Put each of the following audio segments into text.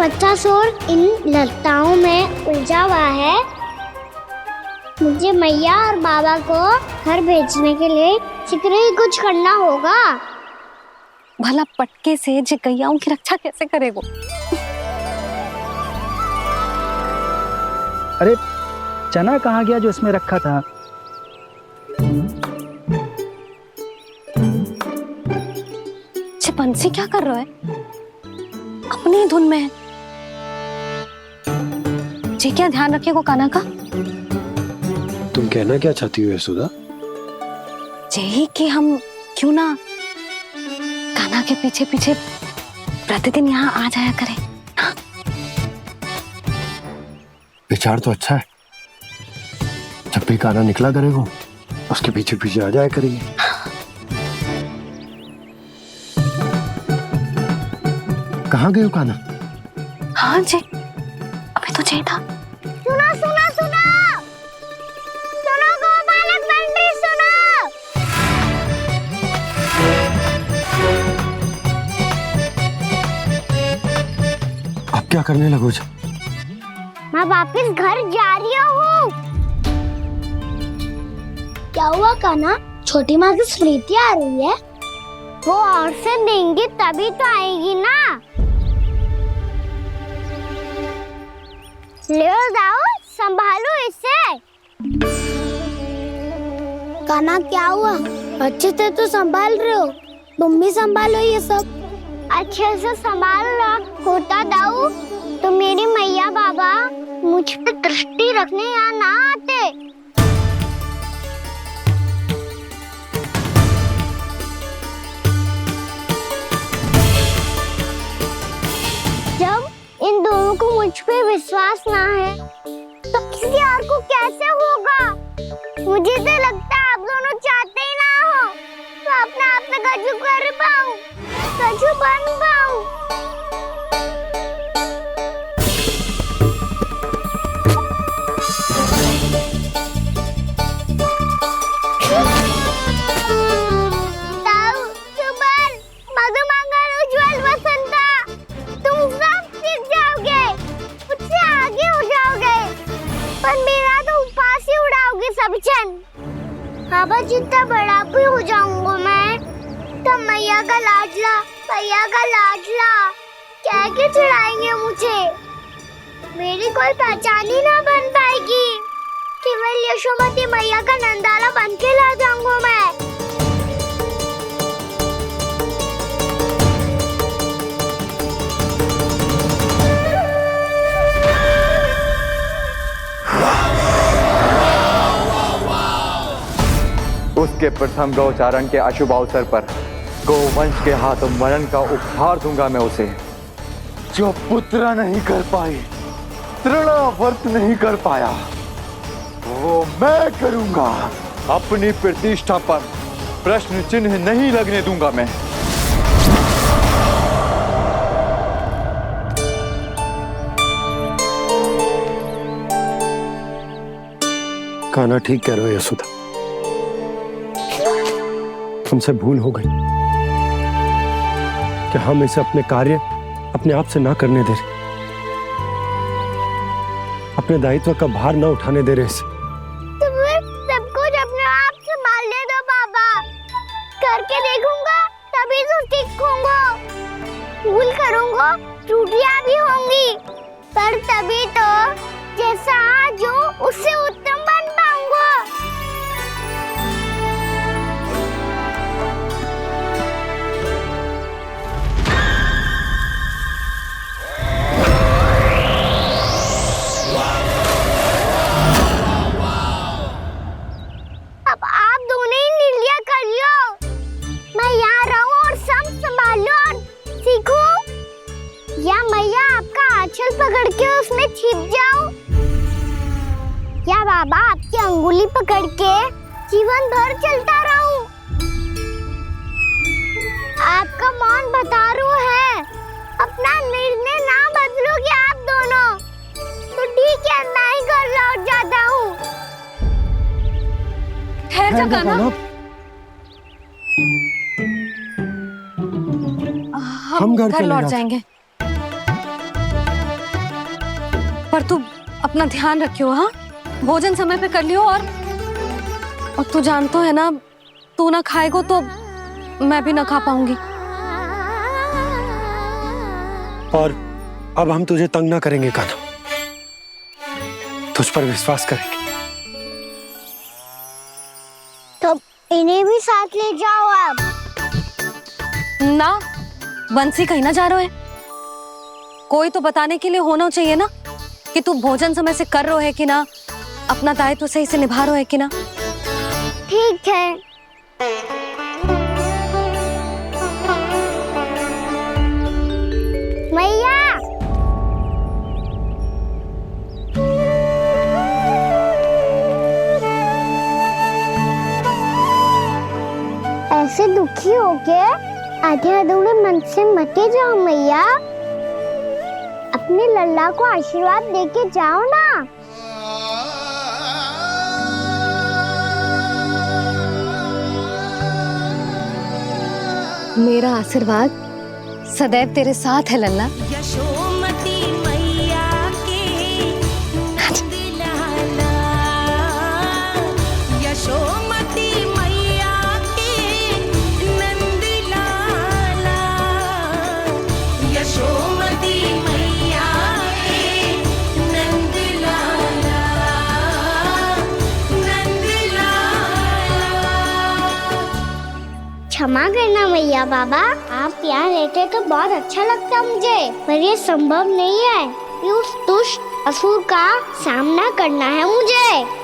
बच्चा शोर इन लताओं में उलझा हुआ है। मुझे मैया और बाबा को घर भेजने के लिए शीघ्र ही कुछ करना होगा। भला पटके से गैयाओं की रक्षा कैसे करेगो? अरे चना कहाँ गया जो इसमें रखा था? बंसी क्या कर रहा है? अपनी ही धुन में है। जी क्या ध्यान रखिएगो कान्हा का। तुम कहना क्या चाहती हो यशोदा? यही कि हम क्यों ना कान्हा के पीछे पीछे प्रतिदिन यहाँ आ जाया करें। हाँ? विचार तो अच्छा है। जब भी कान्हा निकला करेगा उसके पीछे पीछे आ जाया करेंगे। कहाँ गए हो कान्हा? हाँ जी, अभी तो चाहिए था। सुनो सुनो सुनो सुनो गोपालक मंत्री सुनो। अब क्या करने लगो? मैं वापस घर जा रही हूँ। क्या हुआ कान्हा? छोटी माँ की स्मृति आ रही है। वो और से देंगी तभी तो आएगी ना। ले जाओ, संभालो इसे। कान्हा क्या हुआ? अच्छे से तो संभाल रहे हो, तुम भी संभालो ये सब। अच्छे से संभाल लो होता दाऊ तो मेरी मैया बाबा मुझ पे दृष्टि रखने यहाँ ना आते। जब इन दोनों को मुझ पे विश्वास ना है तो किसी और को कैसे होगा? मुझे तो लगता है आप दोनों चाहते ही ना हो तो अपने आप में गजू कर पाऊं, गजू बन पाऊं। बाबा जितना बड़ा भी हो जाऊंगा मैं तो मैया का लाडला कह के चिढ़ाएंगे मुझे। मेरी कोई पहचान ही ना बन पाएगी। केवल यशोमती मैया का नंदाला बन के ला जाऊंगा मैं। उसके प्रथम गौचारण के अशुभ अवसर पर गोवंश के हाथों मरण का उपहार दूंगा मैं उसे। जो पुत्र नहीं कर पाई, तृणावर्त नहीं कर पाया, वो मैं करूंगा। अपनी प्रतिष्ठा पर प्रश्न चिन्ह नहीं लगने दूंगा मैं। कान्हा ठीक कह रहे हो यशोदा, हमसे भूल हो गई कि हम इसे अपने कार्य अपने आप से ना करने दे रहे, अपने दायित्व का भार ना उठाने दे रहे इसे। सब कुछ अपने आप से संभाल ले दो बाबा। करके देखूंगा तभी तो ठीक होऊंगा। भूल करूंगा, त्रुटियां भी होंगी, पर तभी तो जैसा आज हूं उससे उत्तम बन पाऊंगा। अब आप दोनों ही निर्णय कर लो। मैं यहाँ रहूं और सब संभालूं और सीखूं, या मैया आपका आंचल पकड़ के उसमें छिप जाऊं, या बाबा आपकी अंगुली पकड़ के जीवन भर चलता रहूं। आपका मौन बता रहा है। अपना निर्णय ना बदलोगे आप दोनों तो ठीक है, मैं ही घर लौट जाता हूँ। ठहर जा कान्हा। हम घर लौट जाएंगे। पर तू अपना ध्यान रखियो, हाँ? भोजन समय पे कर लियो। और तू जानतो है ना, तू ना खाएगो तो मैं भी ना खा पाऊंगी। और अब हम तुझे तंग ना करेंगे कान्हा, तुझ पर विश्वास करेंगे। तो इन्हें भी साथ ले जाओ अब। ना, बंसी कहीं ना जा रहे है। कोई तो बताने के लिए होना चाहिए ना कि तू भोजन समय से कर रहे है कि ना, अपना दायित्व सही से निभा रहे है कि ना। ठीक है। मैया, ऐसे दुखी हो के आधे अधूरे मन से मत जाओ मैया। अपने लल्ला को आशीर्वाद देके जाओ ना। मेरा आशीर्वाद सदैव तेरे साथ है लल्ला। यशोमती मैया के नंद लाला, यशोमती मैया के नंद लाला, यशोमती मैया के नंद लाला, नंद लाला। क्षमा करना मैया बाबा, आप यहाँ रहते तो बहुत अच्छा लगता मुझे, पर ये संभव नहीं है। उस दुष्ट असुर का सामना करना है मुझे।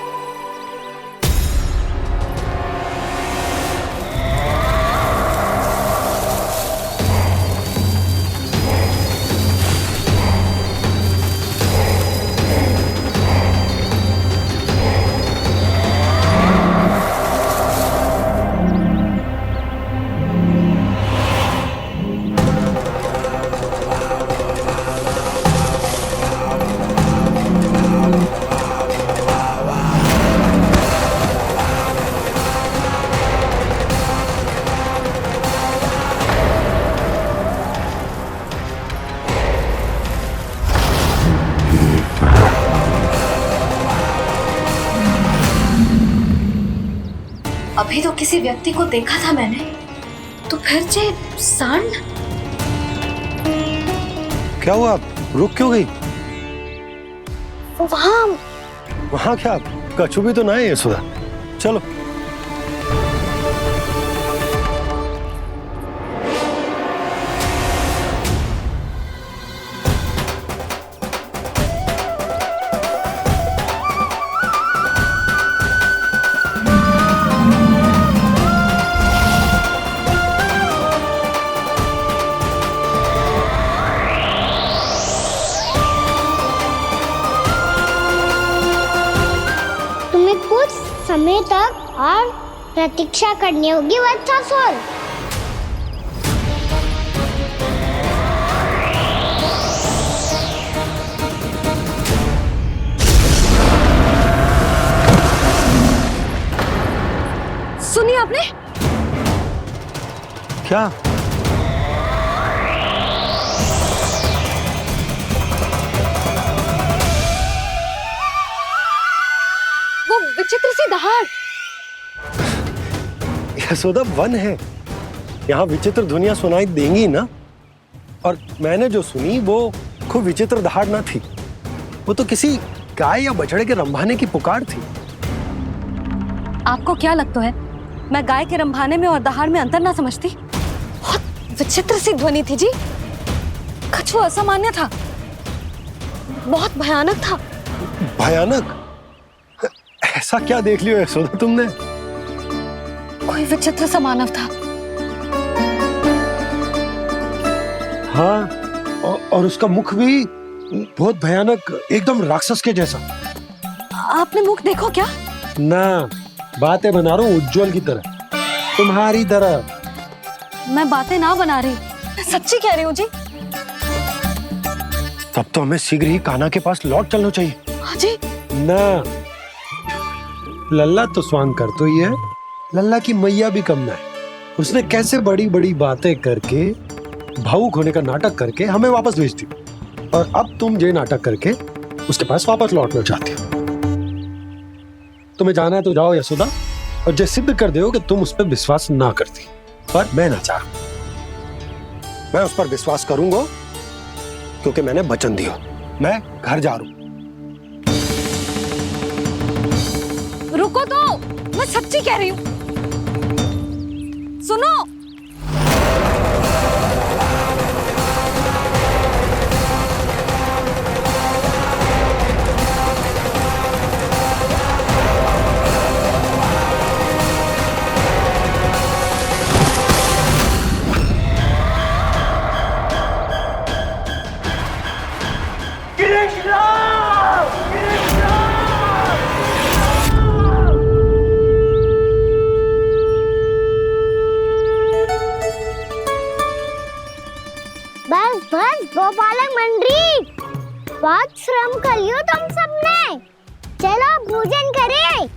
अभी तो किसी व्यक्ति को देखा था मैंने, तो फिर से सांड। क्या हुआ, रुक क्यों गई? वहाँ क्या कछु भी तो ना है यशोदा, चलो। कुछ समय तक और प्रतीक्षा करनी होगी वत्सासुर। सुनिए आपने क्या? वो विचित्र सी दहाड़। यशोदा, वन है, यहाँ विचित्र ध्वनियां सुनाई देंगी ना। और मैंने जो सुनी वो खूब विचित्र दहाड़ ना थी, वो तो किसी गाय या बछड़े के रंभाने की पुकार थी। आपको क्या लगता है मैं गाय के रंभाने में और दहाड़ में अंतर ना समझती? बहुत विचित्र सी ध्वनि थी जी, कुछ वो असामान्य था, बहुत भयानक था। भयानक? ऐसा क्या देख लियो यशोदा तुमने? कोई विचित्र सा मानव था। हाँ, और उसका मुख भी बहुत भयानक, एकदम राक्षस के जैसा। आपने मुख देखो क्या? ना, बातें बना रहा हूँ उज्जवल की तरह, तुम्हारी तरह। मैं बातें ना बना रही, मैं सच्ची कह रही हूँ जी। तब तो हमें शीघ्र ही कान्हा के पास लौट चलना चाहिए। हाँ जी। ना, लल्ला तो स्वांग कर तो ही है, लल्ला की मैया भी कम ना है। उसने कैसे बड़ी बड़ी बातें करके, भावुक होने का नाटक करके हमें वापस भेज दी, और अब तुम ये नाटक करके उसके पास वापस लौटना चाहती हो। तुम्हें जाना है तो जाओ यशोदा, और जो सिद्ध कर दो कि तुम उस पर विश्वास ना करती, पर मैं ना चाहूं। मैं उस पर विश्वास करूंगा क्योंकि मैंने वचन दिया। मैं घर जा रहा हूं। रुको तो, मैं सच्ची कह रही हूँ। सुनो, बस बस गोपालक मंडली, बहुत श्रम कर लियो तुम सबने। चलो भोजन करें।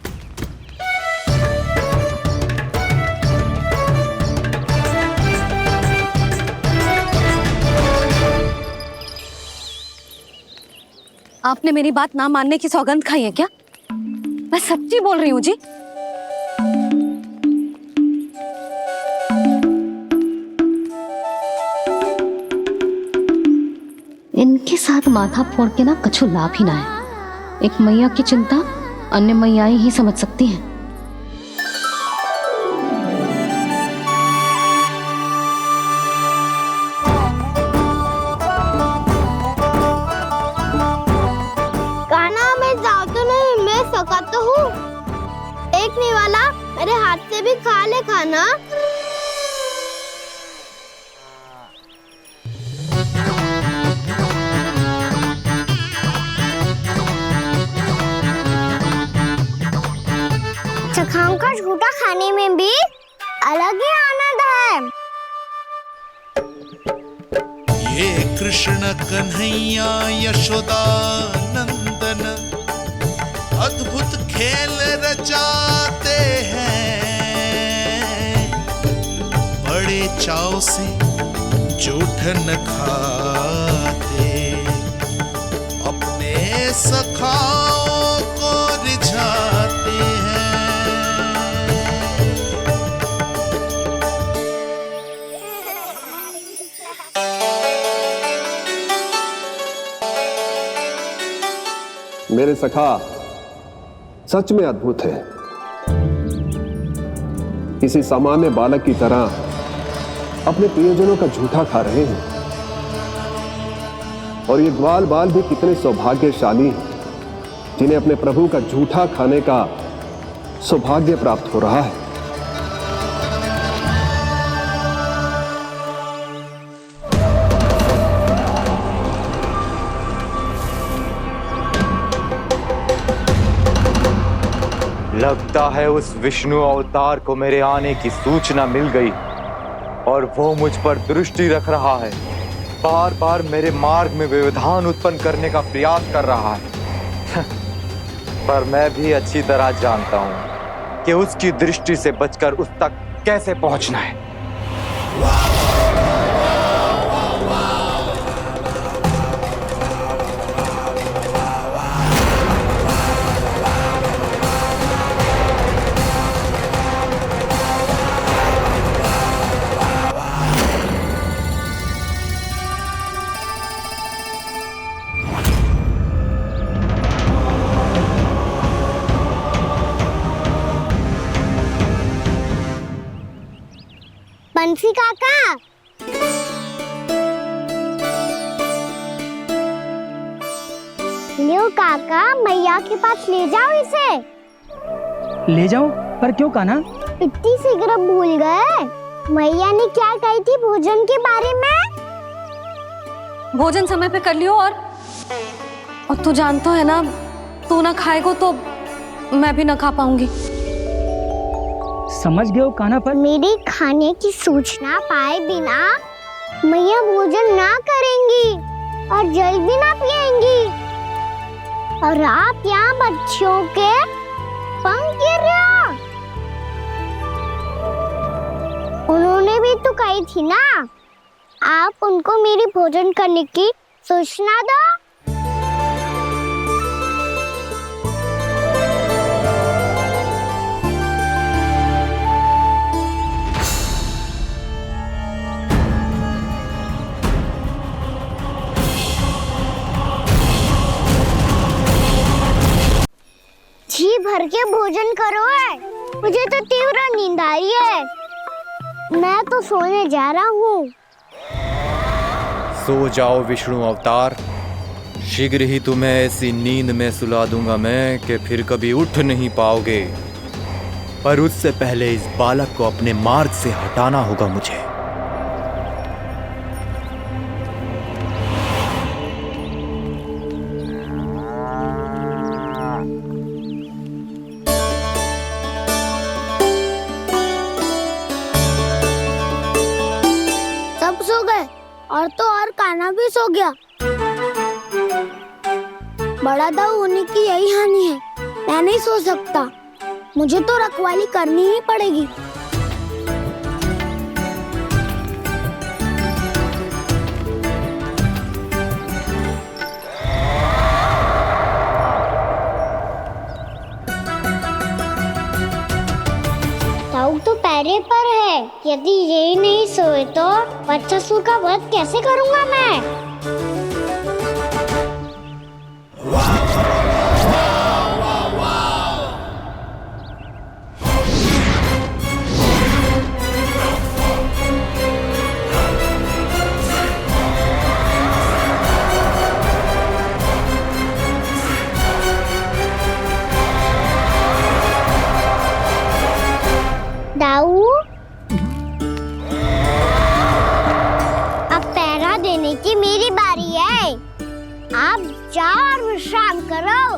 आपने मेरी बात ना मानने की सौगंध खाई है क्या? मैं सच्ची बोल रही हूँ जी। इनके साथ माथा फोड़ के ना कछु लाभ ही ना है। एक मैया की चिंता अन्य मैयाएं ही समझ सकती हैं। कान्हा, मैं जाऊँ तो नहीं, मैं सका तो हूँ। एक नहीं वाला मेरे हाथ से भी खा ले खाना। चखाओं का झूठा खाने में भी अलग ही आनंद है। ये कृष्ण कन्हैया यशोदा नंदन अद्भुत खेल रचाते हैं, बड़े चाव से जूठन खाते, अपने सखाओं को रिझाते हैं। मेरे सखा सच में अद्भुत है। किसी सामान्य बालक की तरह अपने प्रियजनों का झूठा खा रहे हैं, और ये ग्वाल बाल भी कितने सौभाग्यशाली हैं जिन्हें अपने प्रभु का झूठा खाने का सौभाग्य प्राप्त हो रहा है। लगता है उस विष्णु अवतार को मेरे आने की सूचना मिल गई और वो मुझ पर दृष्टि रख रहा है। बार बार मेरे मार्ग में व्यवधान उत्पन्न करने का प्रयास कर रहा है। पर मैं भी अच्छी तरह जानता हूं कि उसकी दृष्टि से बचकर उस तक कैसे पहुंचना है। बंसी काका, लियो काका, मैया के पास ले जाओ इसे। ले जाओ, पर क्यों कान्हा? इतनी शीघ्र भूल गए? मैया ने क्या कही थी भोजन के बारे में? भोजन समय पे कर लियो, और तू जानता है ना, तू ना खाएगा तो मैं भी ना खा पाऊंगी। समझ गए हो कान्हा, पर मेरे खाने की सूचना पाए बिना मैया भोजन ना करेंगी और जल भी ना पिएंगी, और आप यहाँ बच्चों के पंख गिर रहे हो। उन्होंने भी तो कही थी ना, आप उनको मेरी भोजन करने की सूचना दो। भोजन करो है। मुझे तो तीव्र नींद आ रही है। मैं तो सोने जा रहा हूँ। सो जाओ विष्णु अवतार, शीघ्र ही तुम्हें ऐसी नींद में सुला दूंगा मैं कि फिर कभी उठ नहीं पाओगे। पर उससे पहले इस बालक को अपने मार्ग से हटाना होगा मुझे। सब सो गए और तो और कान्हा भी सो गया। बड़ा दाऊ होने की यही हानि है। मैं नहीं सो सकता। मुझे तो रखवाली करनी ही पड़ेगी। दाऊ तो पैरे पर है। यदि यही नहीं सोए तो बच्चासुर का वध कैसे करूंगा मैं? दाऊ, अब पहरा देने की मेरी बारी है। आप जाओ और विश्राम करो।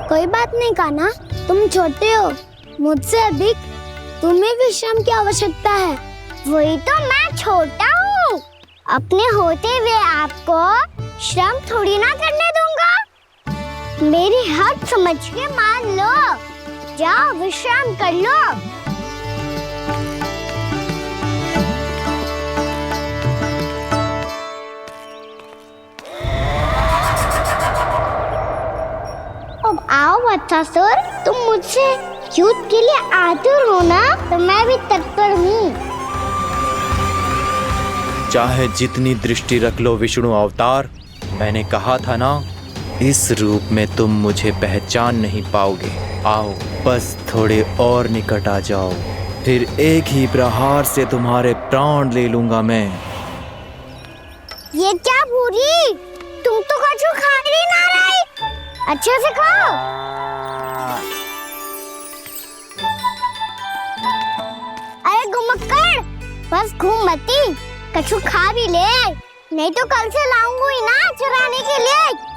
कोई बात नहीं कान्हा, तुम छोटे हो। मुझसे अधिक तुम्हें विश्राम की आवश्यकता है। वही तो, मैं छोटा हूँ। अपने होते हुए आपको श्रम थोड़ी ना करने दूंगा। मेरी हद समझ के मान लो। जाओ विश्राम कर लो। अब आओ बच्चासुर, तुम मुझसे युद्ध के लिए आतुर हो ना, तो मैं भी तत्पर हूँ। चाहे जितनी दृष्टि रख लो विष्णु अवतार, मैंने कहा था ना, इस रूप में तुम मुझे पहचान नहीं पाओगे। आओ बस थोड़े और निकट आ जाओ, फिर एक ही प्रहार से तुम्हारे प्राण ले लूंगा मैं। ये क्या भूरी, तुम तो कछु खा ही ना रही। अच्छे से खाओ। अरे घुमक्कड़, बस घूम मती, कछु खा भी ले, नहीं तो कल से लाऊंगी ना चराने के लिए।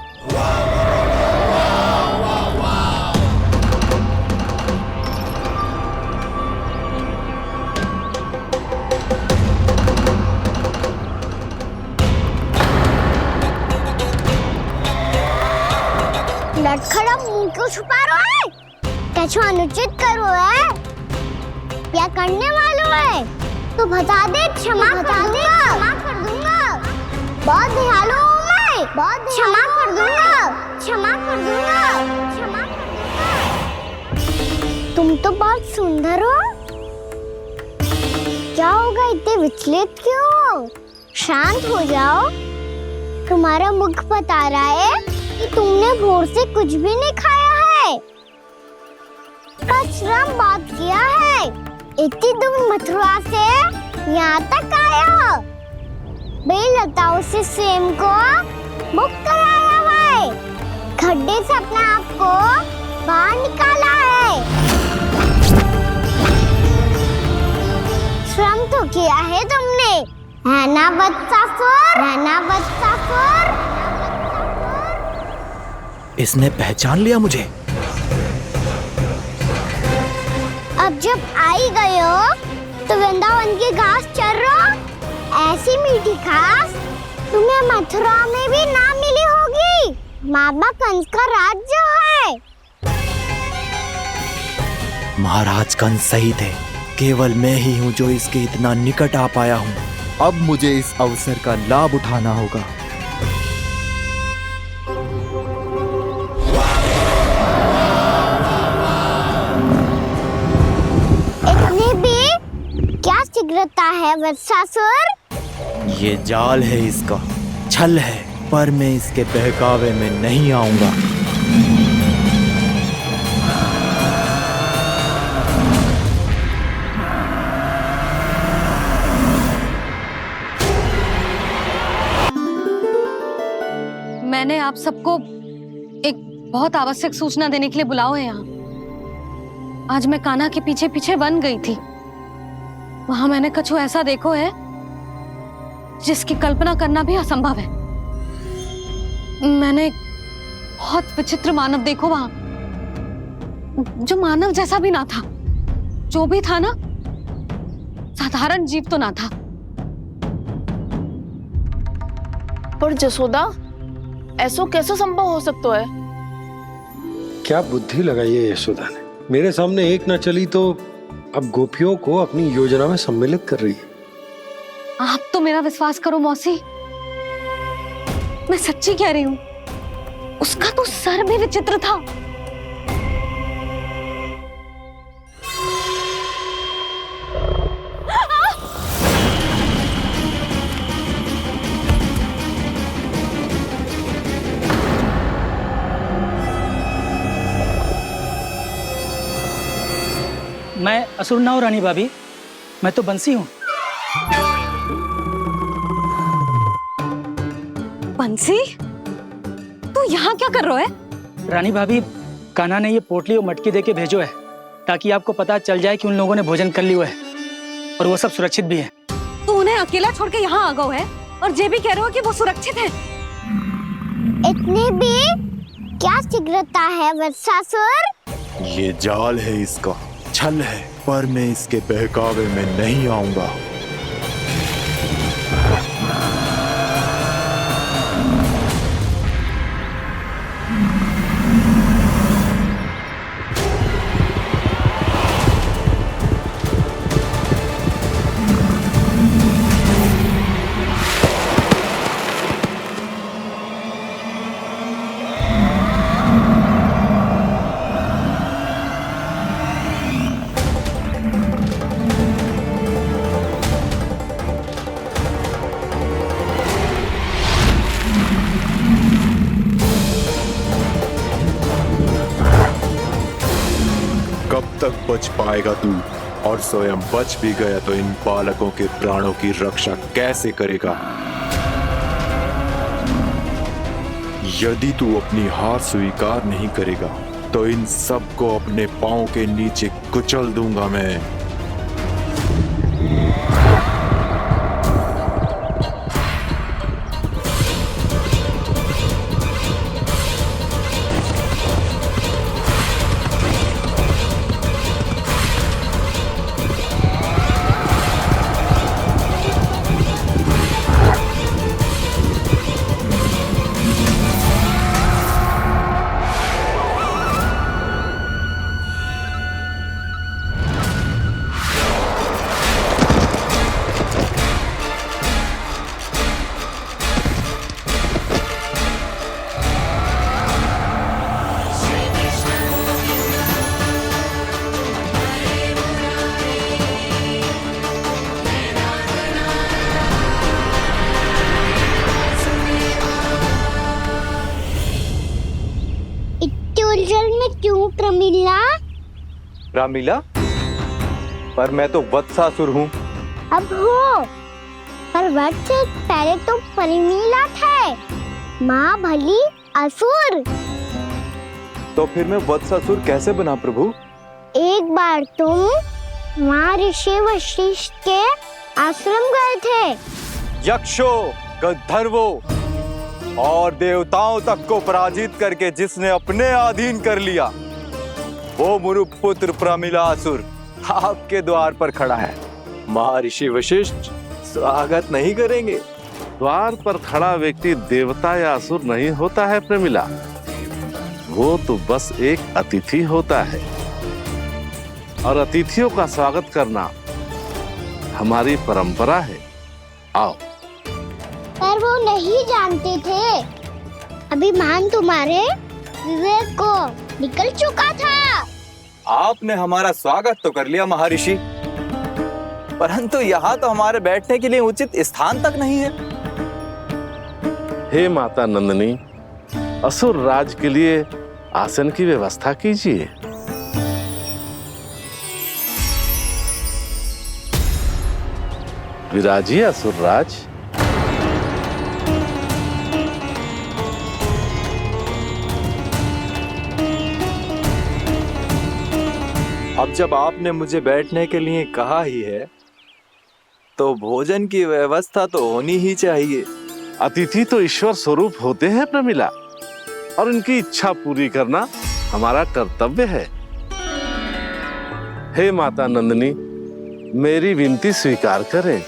लटखड़ा मुंह क्यों छुपा रहा है? कछु अनुचित करो है या करने वालों है तो बता दे, क्षमा कर दूंगा। बहुत दयालु हूँ मैं, बहुत क्षमा कर दूंगा। तुम तो बहुत सुंदर हो। क्या होगा, इतने विचलित क्यों हो? शांत हो जाओ। तुम्हारा मुख बता रहा है कि तुमने भोर से कुछ भी नहीं खाया है। श्रम बात किया है। इतनी दूर मथुरा से यहाँ तक आया हो। बेलताओं से स्वयं को मुक्त कराया हुआ है। खड्डे से अपने आप को बाहर निकाला है। श्रम तो किया है तुमने, है ना बच्चासुर? इसने पहचान लिया मुझे। अब जब आई गए हो तो वृंदावन की घास चर रहो। ऐसी मीठी घास तुम्हें मथुरा में भी ना मिली होगी। मामा कंस का राज्य है। महाराज कंस सही थे, केवल मैं ही हूँ जो इसके इतना निकट आ पाया हूँ। अब मुझे इस अवसर का लाभ उठाना होगा। क्या शीघ्रता है वत्सासुर? ये जाल है इसका, छल है, पर मैं इसके बहकावे में नहीं आऊंगा। आप सबको एक बहुत आवश्यक सूचना देने के लिए बुलाओ है यहाँ। आज मैं कान्हा के पीछे पीछे वन गई थी। वहां मैंने कछु ऐसा देखो है जिसकी कल्पना करना भी असंभव है। मैंने बहुत विचित्र मानव देखो वहां, जो मानव जैसा भी ना था। जो भी था ना, साधारण जीव तो ना था। पर जसोदा, ऐसो कैसे संभव हो सकता है? क्या बुद्धि लगाई है यशोदा ने। मेरे सामने एक ना चली तो अब गोपियों को अपनी योजना में सम्मिलित कर रही है। आप तो मेरा विश्वास करो मौसी, मैं सच्ची कह रही हूं। उसका तो सर भी विचित्र था। मैं असुर ना हूँ रानी भाभी, मैं तो बंसी हूँ। बंसी, तू यहाँ क्या कर रहा है? रानी भाभी, कान्हा ने ये पोटली और मटकी देके भेजो है ताकि आपको पता चल जाए कि उन लोगों ने भोजन कर लिया है और वो सब सुरक्षित भी है। तू उन्हें अकेला छोड़ के यहाँ आ गया है और ये भी कह रहे हो कि वो सुरक्षित है। इतनी भी क्या शीघ्रता है वत्सासुर? ये जाल है, इसका छल है, पर मैं इसके बहकावे में नहीं आऊंगा। कब तक बच पाएगा तू? और स्वयं बच भी गया तो इन बालकों के प्राणों की रक्षा कैसे करेगा? यदि तू अपनी हार स्वीकार नहीं करेगा तो इन सबको अपने पांव के नीचे कुचल दूंगा मैं। उलझन में क्यों प्रमिला? रामलीला, पर मैं तो वत्सासुर हूँ। अब हो, पर वत्स से पहले तो प्रमिला थे। माँ भली असुर। तो फिर मैं वत्सासुर कैसे बना प्रभु? एक बार तुम माँ ऋषि वशिष्ठ के आश्रम गए थे। यक्षो, गंधर्वों और देवताओं तक को पराजित करके जिसने अपने अधीन कर लिया, वो मुरुपुत्र प्रमिलासुर आपके द्वार पर खड़ा है। महर्षि वशिष्ठ स्वागत नहीं करेंगे? द्वार पर खड़ा व्यक्ति देवता या असुर नहीं होता है प्रमिला, वो तो बस एक अतिथि होता है और अतिथियों का स्वागत करना हमारी परंपरा है। आओ। पर वो नहीं जानते थे। अभिमान तुम्हारे विवेक को निकल चुका था। आपने हमारा स्वागत तो कर लिया महर्षि, परंतु यहाँ तो हमारे बैठने के लिए उचित स्थान तक नहीं है। हे माता नंदिनी, असुर राज के लिए आसन की व्यवस्था कीजिए। विराजिए असुर राज। जब आपने मुझे बैठने के लिए कहा ही है तो भोजन की व्यवस्था तो होनी ही चाहिए। अतिथि तो ईश्वर स्वरूप होते हैं प्रमिला, और उनकी इच्छा पूरी करना हमारा कर्तव्य है। हे माता नंदिनी, मेरी विनती स्वीकार करें।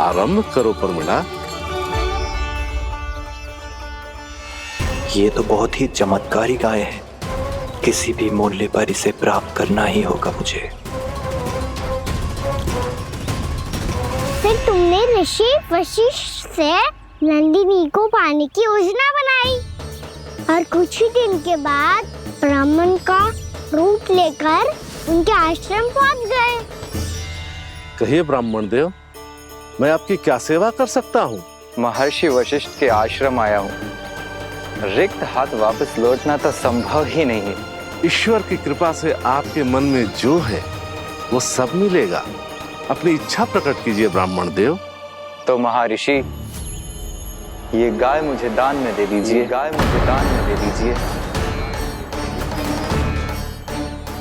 आरंभ करो प्रमिला। ये तो बहुत ही चमत्कारी गाय है, किसी भी मूल्य पर इसे प्राप्त करना ही होगा मुझे। फिर तुमने ऋषि वशिष्ठ से नंदिनी को पाने की योजना बनाई और कुछ ही दिन के बाद ब्राह्मण का रूप लेकर उनके आश्रम पहुंच गए। कहिए ब्राह्मण देव, मैं आपकी क्या सेवा कर सकता हूँ? महर्षि वशिष्ठ के आश्रम आया हूँ। रिक्त हाथ वापस लौटना तो संभव ही नहीं है। ईश्वर की कृपा से आपके मन में जो है वो सब मिलेगा। अपनी इच्छा प्रकट कीजिए ब्राह्मण देव। तो महर्षि, ये गाय मुझे दान में दे दीजिए। गाय मुझे दान में दे दीजिए।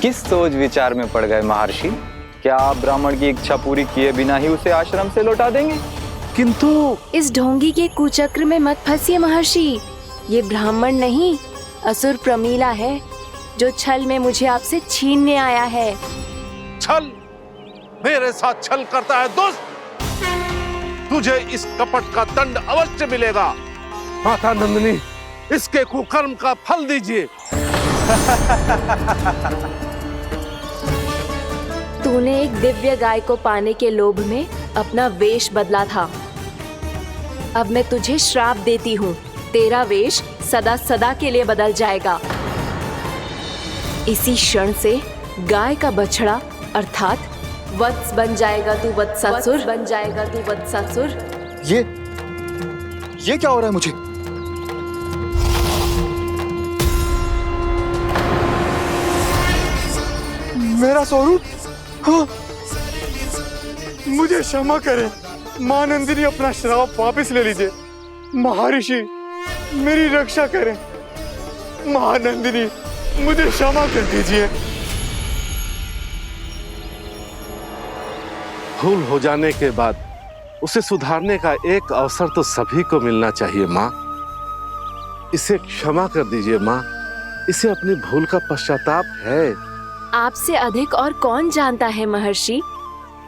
किस सोच विचार में पड़ गए महर्षि? क्या आप ब्राह्मण की इच्छा पूरी किए बिना ही उसे आश्रम से लौटा देंगे? किंतु इस ढोंगी के कुचक्र में मत फंसिए महर्षि। ये ब्राह्मण नहीं, असुर प्रमीला है जो छल में मुझे आपसे छीनने आया है। छल? मेरे साथ छल करता है दुष्ट? तुझे इस कपट का दंड अवश्य मिलेगा। माता नंदिनी, इसके कुकर्म का फल दीजिए। तूने एक दिव्य गाय को पाने के लोभ में अपना वेश बदला था। अब मैं तुझे श्राप देती हूँ, तेरा वेश सदा सदा के लिए बदल जाएगा। इसी क्षण से गाय का बछड़ा अर्थात वत्स बन जाएगा तू वत्सासुर। बन जाएगा तू वत्सासुर। ये क्या हो रहा है मुझे? मेरा स्वरूप? हाँ। मुझे क्षमा करें मां नंदिनी, अपना श्राप वापस ले लीजिए। महर्षि, मेरी रक्षा करें। मां नंदिनी, मुझे क्षमा कर दीजिए। भूल हो जाने के बाद उसे सुधारने का एक अवसर तो सभी को मिलना चाहिए माँ। इसे क्षमा कर दीजिए माँ, इसे अपनी भूल का पश्चाताप है। आपसे अधिक और कौन जानता है महर्षि,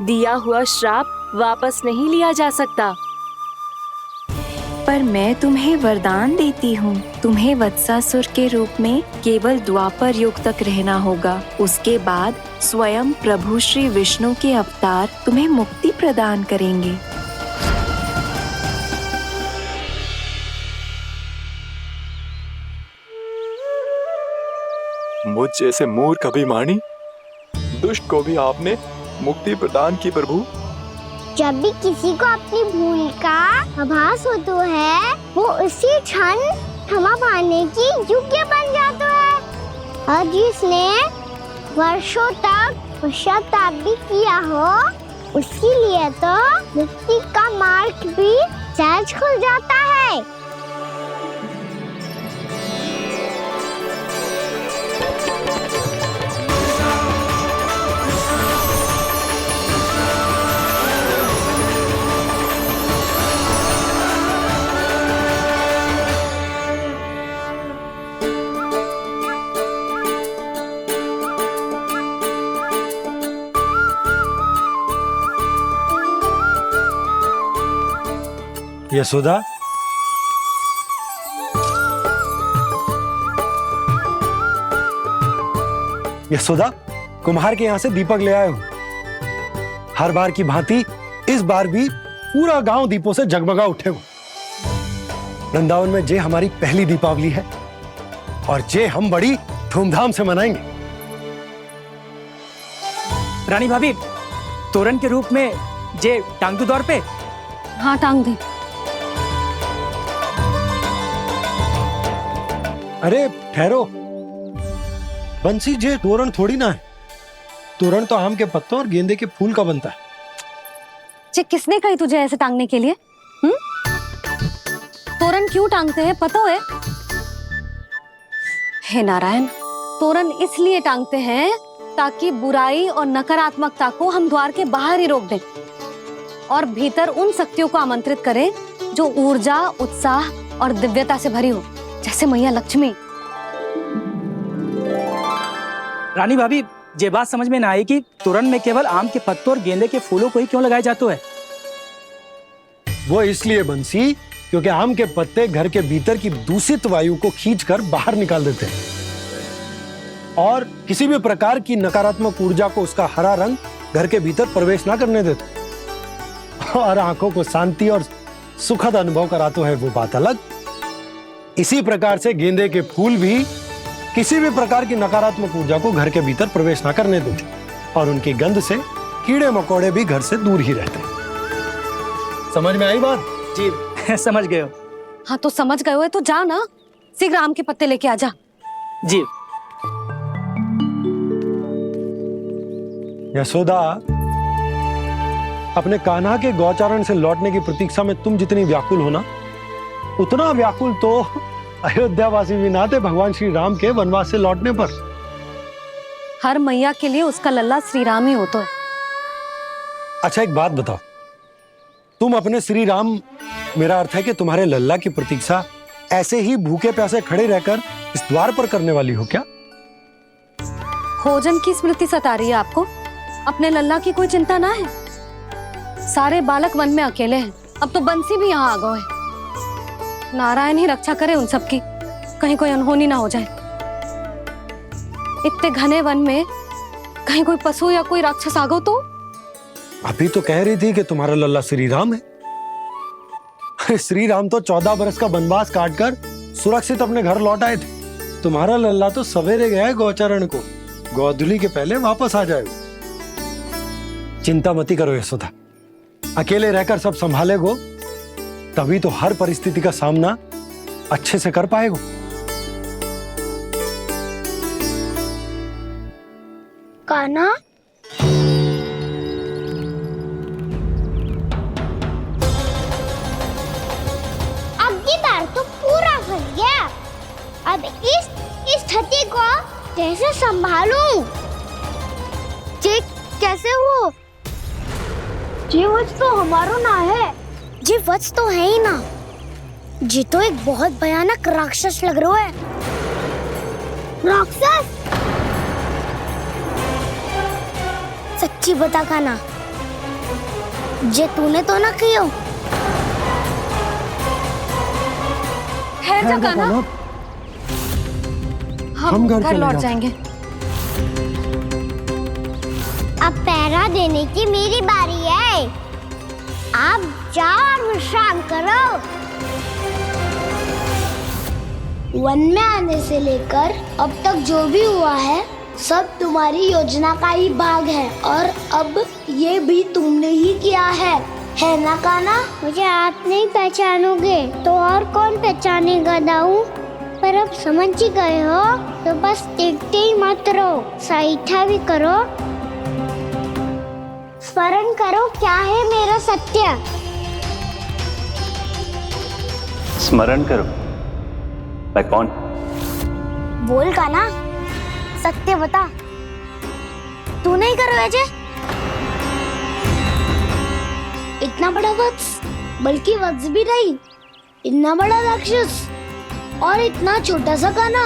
दिया हुआ श्राप वापस नहीं लिया जा सकता। पर मैं तुम्हें वरदान देती हूँ, तुम्हें वत्सासुर के रूप में केवल द्वापर युग तक रहना होगा। उसके बाद स्वयं प्रभु श्री विष्णु के अवतार तुम्हें मुक्ति प्रदान करेंगे। मुझ जैसे मूर्ख अभिमानी दुष्ट को भी आपने मुक्ति प्रदान की प्रभु। जब भी किसी को अपनी भूल का आभास होता है, वो उसी क्षण क्षमा पाने की योग्य बन जाता है। और जिसने वर्षों तक पश्चाताप भी किया हो, उसके लिए तो मुक्ति का मार्ग भी सहज खुल जाता है। यशोदा, यशोदा, कुम्हार के यहाँ से दीपक ले आया हूं। हर बार की भांति इस बार भी पूरा गांव दीपों से जगमगा उठे हो। वृंदावन में जे हमारी पहली दीपावली है और जे हम बड़ी धूमधाम से मनाएंगे। रानी भाभी, तोरण के रूप में जे टांग दो दौर पे। हाँ, टांग दे। अरे ठहरो, बंसी, जे तोरण थोड़ी ना है। तोरण तो आम के पत्तों और गेंदे के फूल का बनता है। जे किसने कही तुझे ऐसे टांगने के लिए? तोरण क्यों टांगते हैं पता है? हे नारायण, तोरण इसलिए टांगते हैं ताकि बुराई और नकारात्मकता को हम द्वार के बाहर ही रोक दें और भीतर उन शक्तियों को आमंत्रित करें जो ऊर्जा, उत्साह और दिव्यता से भरी हो, जैसे मैया लक्ष्मी। रानी भाभी, ये बात समझ में ना आई कि तोरण में केवल आम के पत्तों और गेंदे के फूलों को ही क्यों लगाया जाता है? वो इसलिए बंसी, क्योंकि आम के पत्ते घर के भीतर की दूषित वायु को खींचकर बाहर निकाल देते हैं और किसी भी प्रकार की नकारात्मक ऊर्जा को उसका हरा रंग घर के भीतर प्रवेश ना करने देते और आंखों को शांति और सुखद अनुभव कराते है, वो बात अलग। इसी प्रकार से गेंदे के फूल भी किसी भी प्रकार की नकारात्मक ऊर्जा को घर के भीतर प्रवेश ना करने देते और उनकी गंध से कीड़े मकोड़े भी घर से दूर ही रहते हैं। समझ में आई बात? जी समझ गए हो। हाँ तो समझ गए हो तो जा ना, शीघ्र आम के पत्ते लेके आजा। जी। यशोदा, अपने कान्हा के गौचारण से लौटने की प्रतीक्षा में तुम जितनी व्याकुल हो ना, उतना व्याकुल तो अयोध्यावासी भी ना थे भगवान श्री राम के वनवास से लौटने पर। हर मैया के लिए उसका लल्ला श्री राम ही होता है। अच्छा एक बात बताओ, तुम अपने श्री राम, मेरा अर्थ है कि तुम्हारे लल्ला की प्रतीक्षा ऐसे ही भूखे प्यासे खड़े रहकर इस द्वार पर करने वाली हो क्या? भोजन की स्मृति सता रही है आपको? अपने लल्ला की कोई चिंता ना है। सारे बालक वन में अकेले हैं, अब तो बंसी भी यहाँ आ गए हैं। नारायण ही रक्षा करे उन सबकी, कहीं कोई अनहोनी ना हो जाए। इतने घने वन में कहीं कोई पशु या कोई राक्षस आ गो तो? अभी तो कह रही थी कि तुम्हारा लल्ला श्री राम है। श्री राम तो 14 बरस का वनवास काटकर सुरक्षित अपने घर लौट आए थे। तुम्हारा लल्ला तो सवेरे गया है गौचरण को, गोधूली के पहले वापस आ जाएगा। चिंता मती करो यशोदा, अकेले रहकर सब संभालेगो तभी तो हर परिस्थिति का सामना अच्छे से कर पाएगो। कान्हा, अब की बार तो पूरा फंस गया। अब इस स्थिति को कैसे संभालूं? जी कैसे हो? जी वच तो हमारो ना है। जी वच तो है ही ना। जी तो एक बहुत भयानक राक्षस लग रहा है। राक्षस? सच्ची बता कान्हा, जे तूने तो ना कियो? ठहर जा कान्हा, हम घर लौट जाएंगे। अब पहरा देने की मेरी बारी है। आप जाओ और विश्राम करो। वन में आने से लेकर अब तक जो भी हुआ है सब तुम्हारी योजना का ही भाग है और अब ये भी तुमने ही किया है ना कान्हा? मुझे आप नहीं पहचानोगे तो और कौन पहचानेगा दाऊ? पर अब समझ ही गए हो तो बस देखते ही मत रहो, सहीठा भी करो। स्मरण करो क्या है मेरा सत्य। स्मरण करो? मैं कौन? बोल कान्हा, सत्य बता। तू नहीं करो अजय? इतना बड़ा वत्स, बल्कि वत्स भी नहीं, इतना बड़ा राक्षस और इतना छोटा सा कान्हा।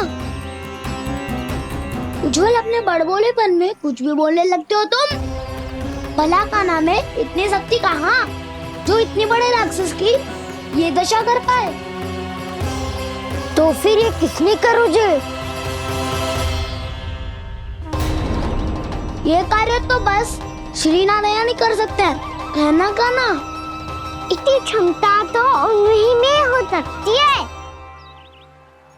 उज्जवल अपने बड़बोलेपन में कुछ भी बोलने लगते हो तुम। भला कान्हा में इतनी शक्ति कहाँ जो इतनी बड़े राक्षस की ये दशा कर पाए? तो फिर ये किसने करो जे? ये कार्य तो बस श्री नारायण ही कर सकते हैं, है ना कान्हा? इतनी क्षमता तो उन्हीं में हो सकती है।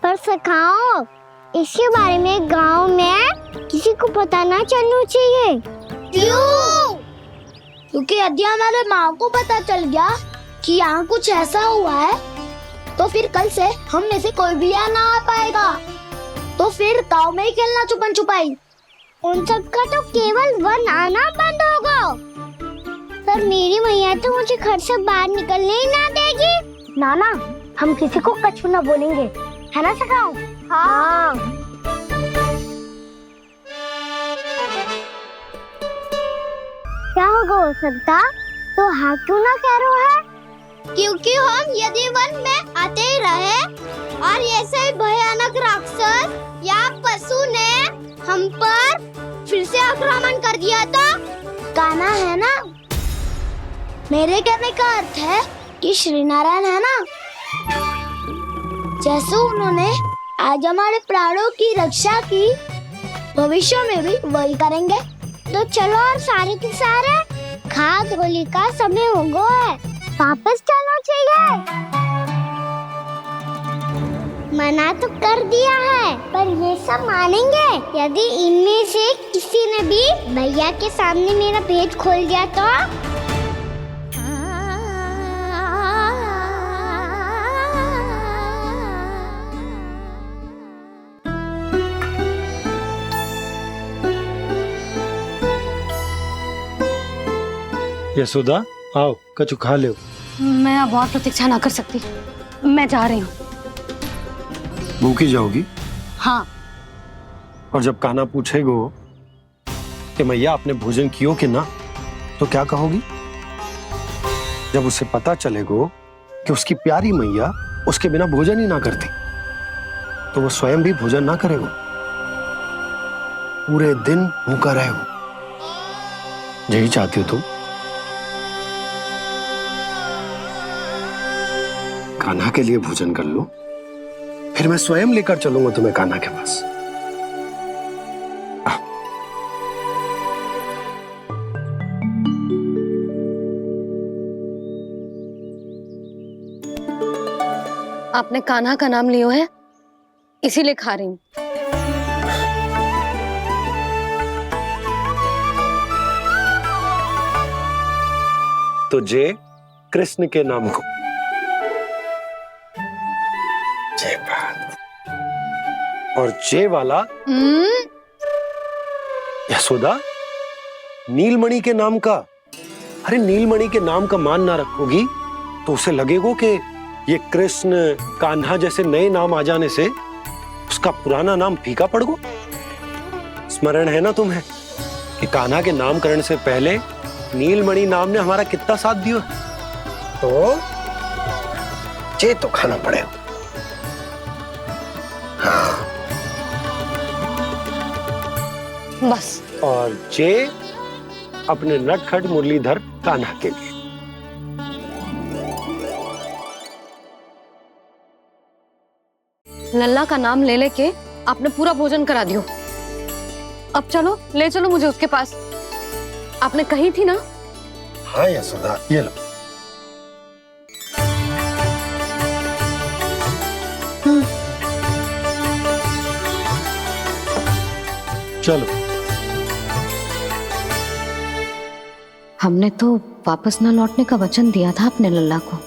पर सखाओ, इसके बारे में गांव में किसी को पता ना चलना चाहिए। क्यों? क्योंकि यदि हमारे माँ को पता चल गया कि यहाँ कुछ ऐसा हुआ है तो फिर कल से हम में से कोई भी यहाँ ना आ पाएगा। तो फिर गांव में ही खेलना छुपन छुपाई। उन सबका तो केवल वन आना बंद होगा। पर मेरी मैया तो मुझे घर से बाहर निकलने ही ना देगी। नाना, हम किसी को कछु ना बोलेंगे, है ना सखाओ? हाँ। क्या होगा हो सकता? तो हाँ क्यों ना कह रहा है? क्योंकि हम यदि वन में आते ही रहे और ऐसे ही भयानक राक्षस या पशु ने हम पर फिर से आक्रमण कर दिया तो कान्हा है ना, मेरे कहने का अर्थ है कि श्री नारायण है ना, जैसे उन्होंने आज हमारे प्राणों की रक्षा की, भविष्य में भी वही करेंगे। तो चलो और सारे के सारे खाद होली का समय हो गया है, वापस चलना चाहिए। मना तो कर दिया है, पर ये सब मानेंगे यदि इनमें से किसी ने भी भैया के सामने मेरा पेट खोल दिया तो? यशोदा, आओ कछु खा लो। मैं अब और प्रतीक्षा ना कर सकती, मैं जा रही हूँ। भूखी जाओगी? हाँ। और जब कान्हा पूछेगो कि मैया आपने भोजन कियो कि ना, तो क्या कहोगी? जब उसे पता चलेगो कि उसकी प्यारी मैया उसके बिना भोजन ही ना करती, तो वो स्वयं भी भोजन ना करेगो, पूरे दिन भूखा रहेगो। यही चाहती हो तुम? कान्हा के लिए भोजन कर लो, फिर मैं स्वयं लेकर चलूंगा तुम्हें कान्हा के पास। आपने कान्हा का नाम लियो है, इसीलिए खा रही हूँ। तो जय कृष्ण के नाम को। जय बात। और जय वाला यशोदा, नीलमणि के नाम का। अरे नीलमणि के नाम का मान ना रखोगी तो उसे लगेगा कि ये कृष्ण कान्हा जैसे नए नाम आ जाने से उसका पुराना नाम फीका पड़ गो। स्मरण है ना तुम्हें कि कान्हा के नामकरण से पहले नीलमणि नाम ने हमारा कितना साथ दिया? तो जे तो खाना पड़ेगा। हाँ। बस। और जे अपने नटखट मुरलीधर कान्हा के लिए। लल्ला का नाम ले लेके आपने पूरा भोजन करा दियो। अब चलो, ले चलो मुझे उसके पास। आपने कही थी ना? हाँ यशोदा, ये लो। चलो। हमने तो वापस ना लौटने का वचन दिया था अपने लल्ला को।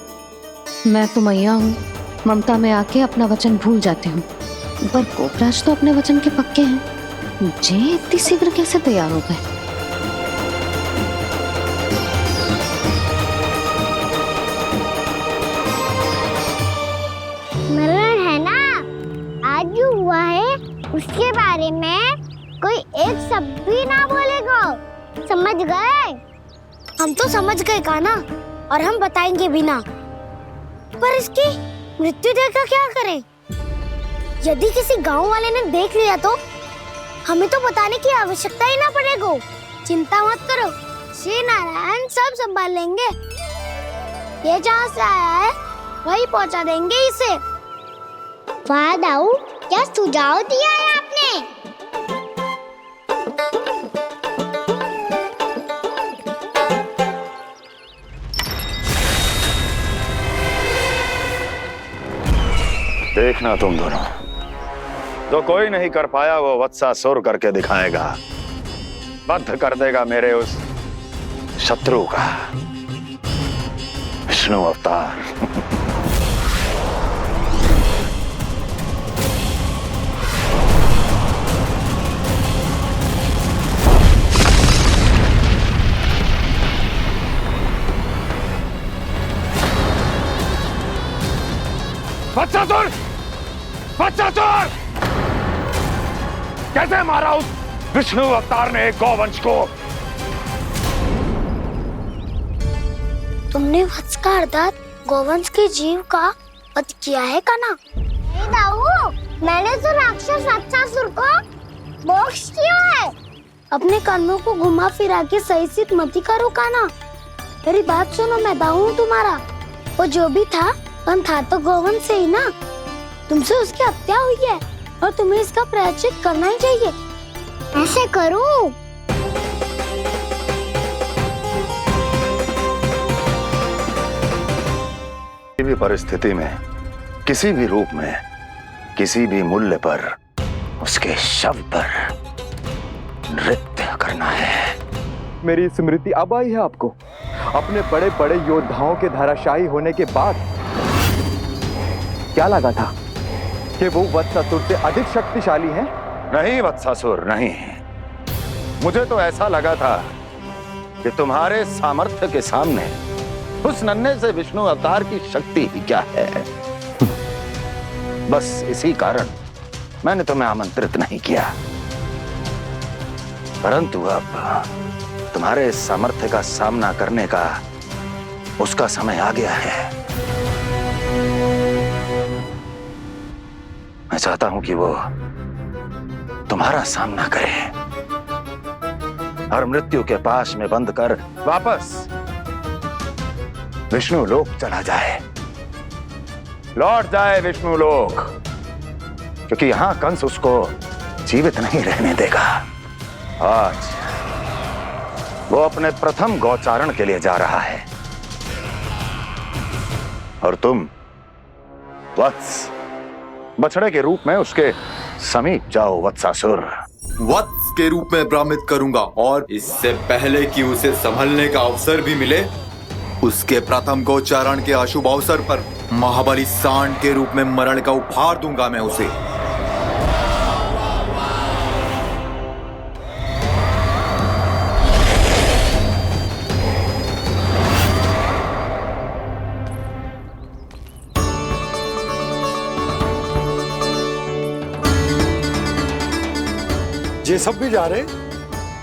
मैं तो मैया हूँ, ममता में आके अपना वचन भूल जाती हूँ, पर गोपराज तो अपने वचन के पक्के हैं। जे इतनी शीघ्र कैसे तैयार हो गए? मरण है ना, आज जो हुआ है उसके बारे में कोई एक शब्द भी ना बोलेगा, समझ गए? हम तो समझ गए कान्हा, और हम बताएंगे भी ना। पर इसकी मृत्यु देखकर क्या करें? यदि किसी गांव वाले ने देख लिया तो हमें तो बताने की आवश्यकता ही ना पड़ेगा। चिंता मत करो, श्री नारायण सब संभाल लेंगे। ये जहाँ से आया है वही पहुँचा देंगे इसे। वाह दाऊ, क्या सुझाव दिया है आपने? देखना तुम दोनों, जो कोई नहीं कर पाया वो वत्सासुर करके दिखाएगा, बद्ध कर देगा मेरे उस शत्रु का विष्णु अवतार। वत्सासुर! वत्सासुर! कैसे मारा उस विष्णु अवतार ने गौवंश को? तुमने वत्स का अर्थात गोवंश के जीव का वध किया है कान्हा? नहीं दाऊ, मैंने तो राक्षस वत्सासुर को मोक्ष किया है। अपने कर्मों को घुमा फिरा के सही सिद्ध मत करो कान्हा। मेरी बात सुनो, मैं दाऊ हूँ तुम्हारा। वो जो भी था पण था तो गोवंश से ही ना। तुमसे उसकी हत्या हुई है और तुम्हें इसका प्रायश्चित करना ही चाहिए। ऐसे करूं? किसी भी परिस्थिति में, किसी भी रूप में, किसी भी मूल्य पर उसके शव पर नृत्य करना है। मेरी स्मृति अब आई है आपको? अपने बड़े बड़े योद्धाओं के धराशायी होने के बाद क्या लगा था कि वो वत्सासुर से अधिक शक्तिशाली हैं? नहीं वत्सासुर, नहीं। मुझे तो ऐसा लगा था कि तुम्हारे सामर्थ्य के सामने उस नन्हे से विष्णु अवतार की शक्ति ही क्या है। बस इसी कारण मैंने तुम्हें आमंत्रित नहीं किया। परंतु अब तुम्हारे सामर्थ्य का सामना करने का उसका समय आ गया है। मैं चाहता हूं कि वो तुम्हारा सामना करे और मृत्यु के पाश में बंद कर वापस विष्णु लोक चला जाए, लौट जाए विष्णु लोक, क्योंकि यहां कंस उसको जीवित नहीं रहने देगा। आज वो अपने प्रथम गौचारण के लिए जा रहा है और तुम वत्स बछड़े के रूप में उसके समीप जाओ वत्सासुर। वत्स के रूप में भ्रमित करूंगा और इससे पहले कि उसे संभलने का अवसर भी मिले, उसके प्रथम गोचारण के अशुभ अवसर पर महाबली सांड के रूप में मरण का उपहार दूंगा मैं उसे। ये सब भी जा रहे?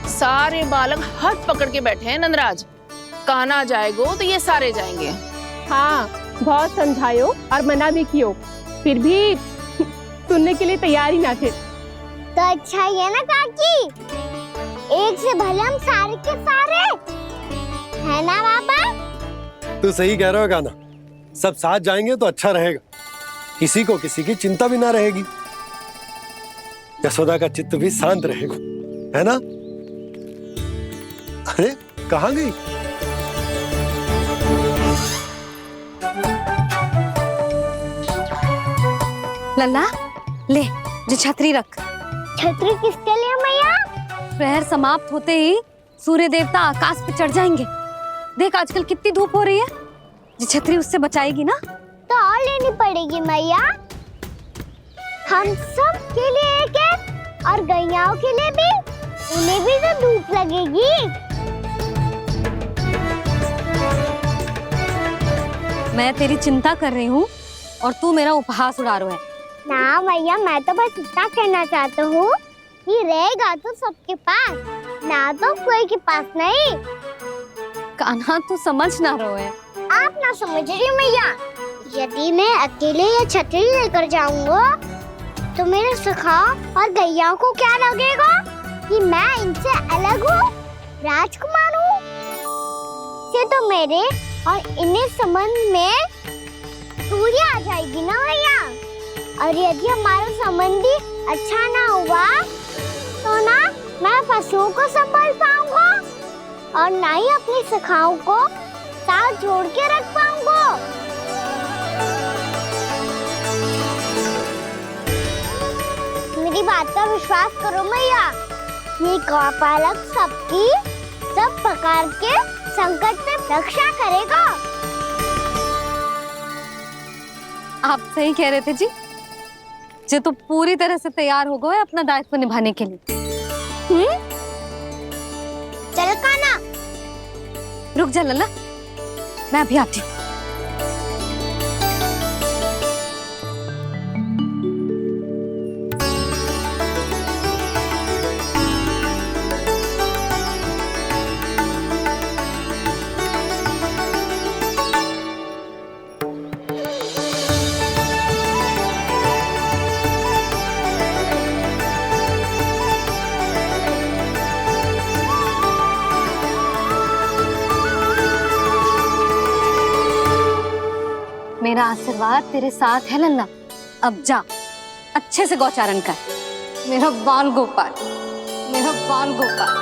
सारे बालक हाथ पकड़ के बैठे हैं नंदराज। कान्हा जाएगो तो ये सारे जाएंगे। हाँ, बहुत समझायो और मना भी कियो, फिर भी सुनने के लिए तैयार ही ना थे। तो अच्छा ही है ना काकी, एक से भले हम सारे के सारे है ना बाबा? तू सही कह रहे हो कान्हा, सब साथ जाएंगे तो अच्छा रहेगा, किसी को किसी की चिंता भी ना रहेगी, यशोदा का चित्त भी शांत रहेगा, है ना? अरे कहाँ गई? लल्ला ले, जो छतरी रख। छतरी किसके लिए मैया? प्रहर समाप्त होते ही सूर्य देवता आकाश पे चढ़ जाएंगे। देख आजकल कितनी धूप हो रही है, जो छतरी उससे बचाएगी ना। तो और लेनी पड़ेगी मैया, हम सब के लिए एक एक और गैयाओं के लिए भी, उन्हें भी तो धूप लगेगी। मैं तेरी चिंता कर रही हूँ और तू मेरा उपहास उड़ा रहा है। ना मैया, मैं तो बस इतना कहना चाहता हूँ कि रहेगा तो सबके पास, ना तो कोई के पास नहीं। कान्हा तू समझ ना रहो है। आप ना समझ रही मैया, यदि मैं अकेले ये छतरी लेकर जाऊंगा तो मेरे सखा और गैयाओं को क्या लगेगा कि मैं इनसे अलग हूँ, राजकुमार हूँ। ये तो मेरे और इन्हें संबंध में दूरी आ जाएगी ना भैया। और यदि हमारा संबंध ही अच्छा ना हुआ तो ना मैं पशुओं को संभाल पाऊंगा और ना ही अपनी सखाओं को साथ जोड़ के रख पाऊंगा। मेरी बात का विश्वास करो मैया, ये गौपालक सबकी सब प्रकार के संकट से रक्षा करेगा। आप सही कह रहे थे जी, जो तो पूरी तरह से तैयार हो गए अपना दायित्व निभाने के लिए। चल कान्हा। रुक जा लल्ला, मैं अभी आती हूँ। मेरा आशीर्वाद तेरे साथ है लल्ला। अब जा, अच्छे से गौचारण कर। मेरा बाल गोपाल, मेरा बाल गोपाल।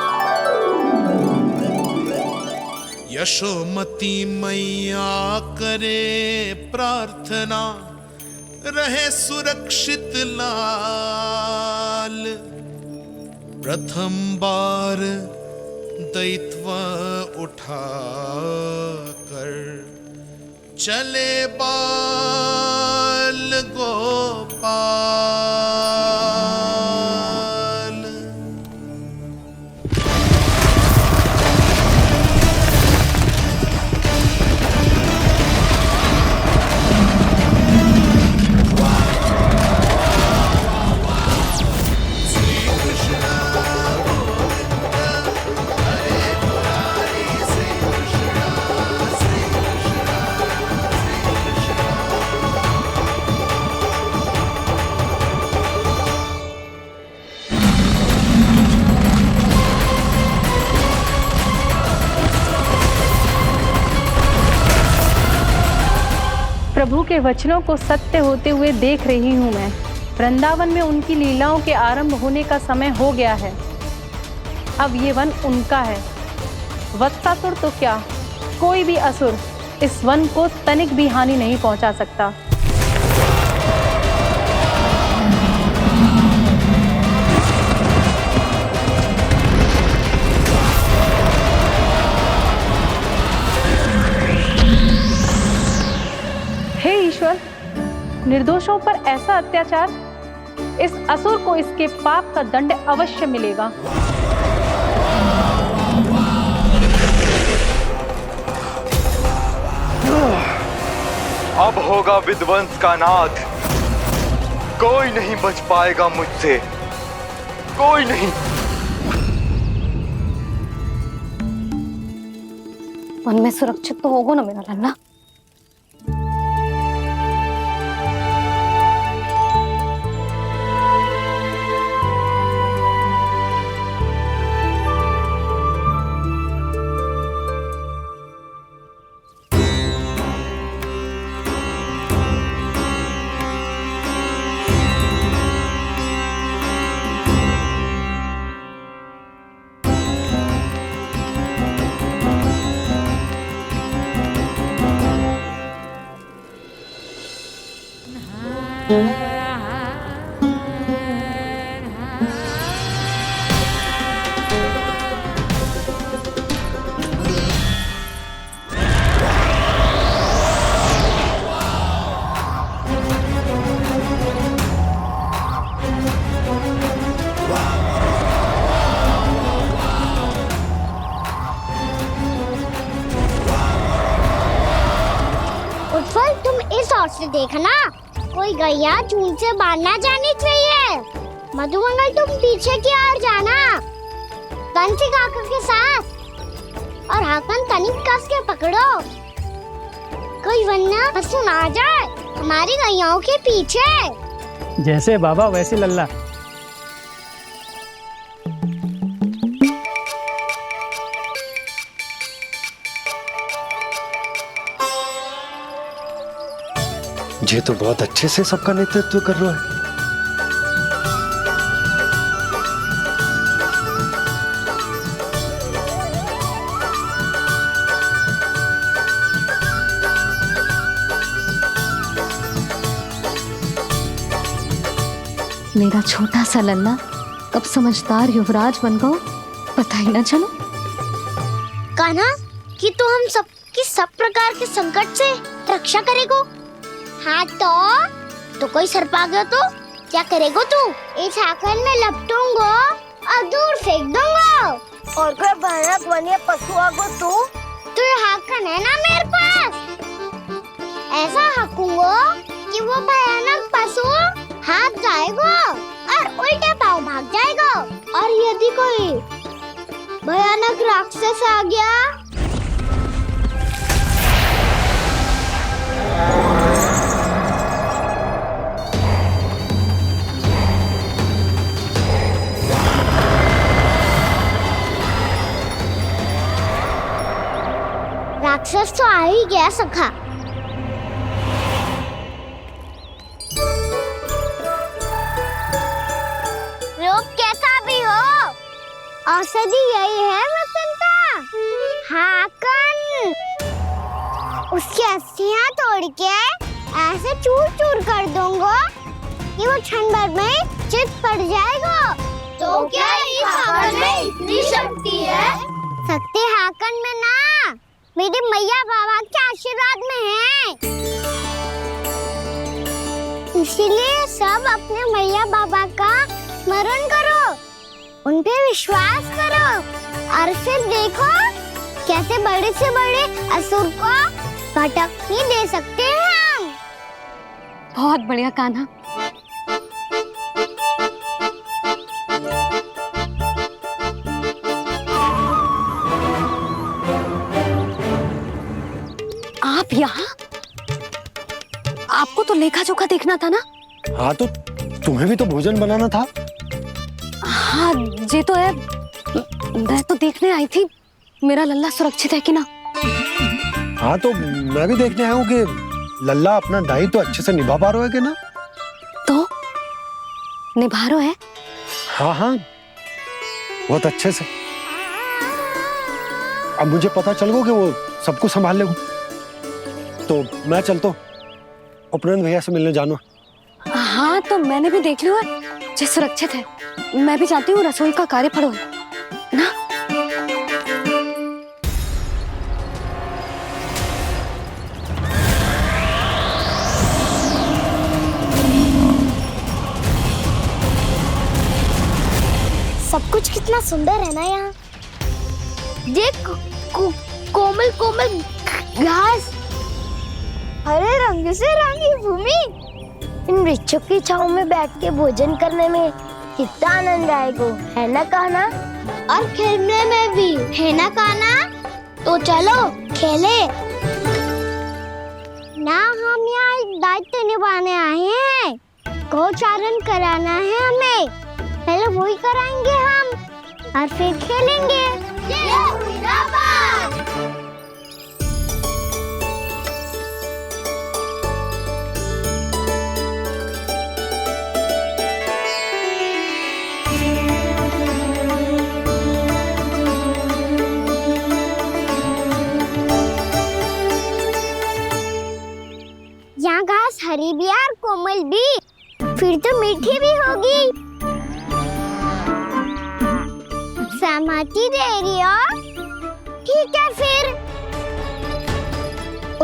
यशोमती मैया करे प्रार्थना, रहे सुरक्षित लाल। प्रथम बार दैत्व उठा कर चले बाल गोपाल। प्रभु के वचनों को सत्य होते हुए देख रही हूँ मैं। वृंदावन में उनकी लीलाओं के आरंभ होने का समय हो गया है। अब ये वन उनका है। वत्सासुर तो क्या, कोई भी असुर इस वन को तनिक भी हानि नहीं पहुंचा सकता। हे ईश्वर, निर्दोषों पर ऐसा अत्याचार, इस असुर को इसके पाप का दंड अवश्य मिलेगा। अब होगा विध्वंस का नाद। कोई नहीं बच पाएगा मुझसे, कोई नहीं। वन में सुरक्षित तो होगो ना मेरा लल्ला। उत्पल, तुम इस ओर से देखना, कोई गैया झूठ से बाहर ना जानी चाहिए। मधुमंगल, तुम पीछे की ओर जाना, बंसी काका के साथ। और हाकन तनिक कस के पकड़ो, कोई वरना पशु ना जाए हमारी गैयाओं के पीछे। जैसे बाबा वैसे लल्ला। ये तो बहुत अच्छे से सबका नेतृत्व कर रहा है। मेरा छोटा सा लल्ला कब समझदार युवराज बन गो पता ही ना चलो। कान्हा, कि तू हम सब की सब प्रकार के संकट से रक्षा करेगो। हाँ तो कोई सर्प आ गया तो क्या करेगो तू? इस हाकन में लपटूंगो और दूर फेंक दूंगा। और कोई भयानक वन्य पशु आगो तो ये हाकन है ना मेरे पास, ऐसा हाकूंगो कि वो भयानक पशु हाथ जाएगा और उल्टे पाँव भाग जाएगा। और यदि कोई भयानक राक्षस आ गया राक्षस तो आ ही गया सखा। औषधि यही है वसंता, हाकन। उसकी अस्थियां तोड़ के ऐसे चूर चूर कर दूंगा कि वो क्षण भर में चित पड़ जाएगा। तो क्या इस हाकन में इतनी शक्ति है? शक्ति हाकन में ना, मेरे मैया बाबा के आशीर्वाद में है। इसीलिए सब अपने मैया बाबा का स्मरण करो, उन पे विश्वास करो और फिर देखो कैसे बड़े से बड़े असुर को भटकने दे सकते हैं हम। बहुत बढ़िया कान्हा। आप यहाँ? आपको तो लेखा जोखा देखना था ना? हाँ, तो तुम्हें भी तो भोजन बनाना था। हाँ ये तो है, मैं तो देखने आई थी मेरा लल्ला सुरक्षित है कि ना। हाँ, तो मैं भी देखने आया हूँ कि लल्ला अपना दायित्व तो अच्छे से निभा पा रहा है कि ना। तो निभा रहा है? हाँ हाँ, बहुत अच्छे से। अब मुझे पता चल गया कि वो सबको संभाल लेगा, तो मैं चलता हूँ, उपनंद भैया से मिलने जाना। हाँ तो मैंने भी देख लिया है, जो सुरक्षित है। मैं भी चाहती हूँ रसोई का कार्य पड़ो ना। सब कुछ कितना सुंदर है ना यहाँ। देख कोमल कोमल घास, हरे रंग से रंगी भूमि। इन वृक्षों की छांव में बैठ के भोजन करने में कितना आनंद आएगा, है ना कान्हा? और खेलने में भी, है ना कान्हा? तो चलो खेले ना। हम यहाँ एक दायित्व निभाने आए हैं, गोचारण कराना है हमें। पहले वही कराएंगे हम और फिर खेलेंगे। यहाँ घास हरी भी और कोमल भी, फिर तो मीठी भी होगी। सहमति दे रही हो? ठीक है फिर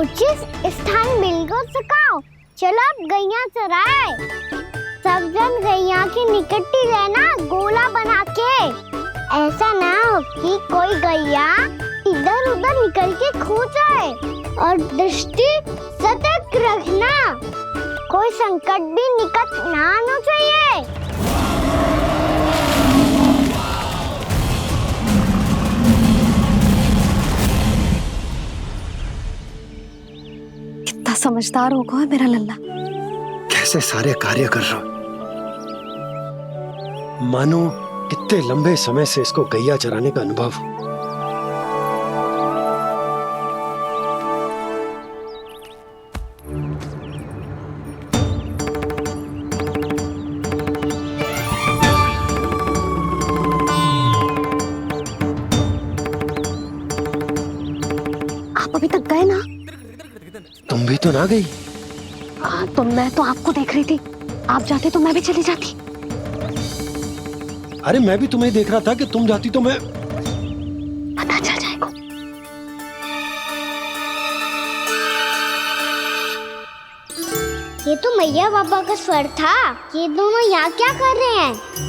उचित स्थान बिल्कुल सुखाओ। चलो अब गैया चराए। सब जन गैया के निकट ही रहना, गोला बना के। ऐसा ना हो कि कोई गैया इधर उधर निकल के खो जाए। और दृष्टि सतर्क रखना, कोई संकट भी निकट ना आना चाहिए। कितना समझदार होगा मेरा लल्ला। कैसे सारे कार्य कर रहा, मानो कितने लंबे समय से इसको गैया चराने का अनुभव हो। आप अभी तक गए ना? तुम भी तो ना गई। तो मैं तो आपको देख रही थी, आप जाते तो मैं भी चली जाती। अरे मैं भी तुम्हें देख रहा था कि तुम जाती तो मैं। पता चल जाएगा। ये तो मैया बाबा का स्वर था। ये दोनों यहाँ क्या कर रहे हैं?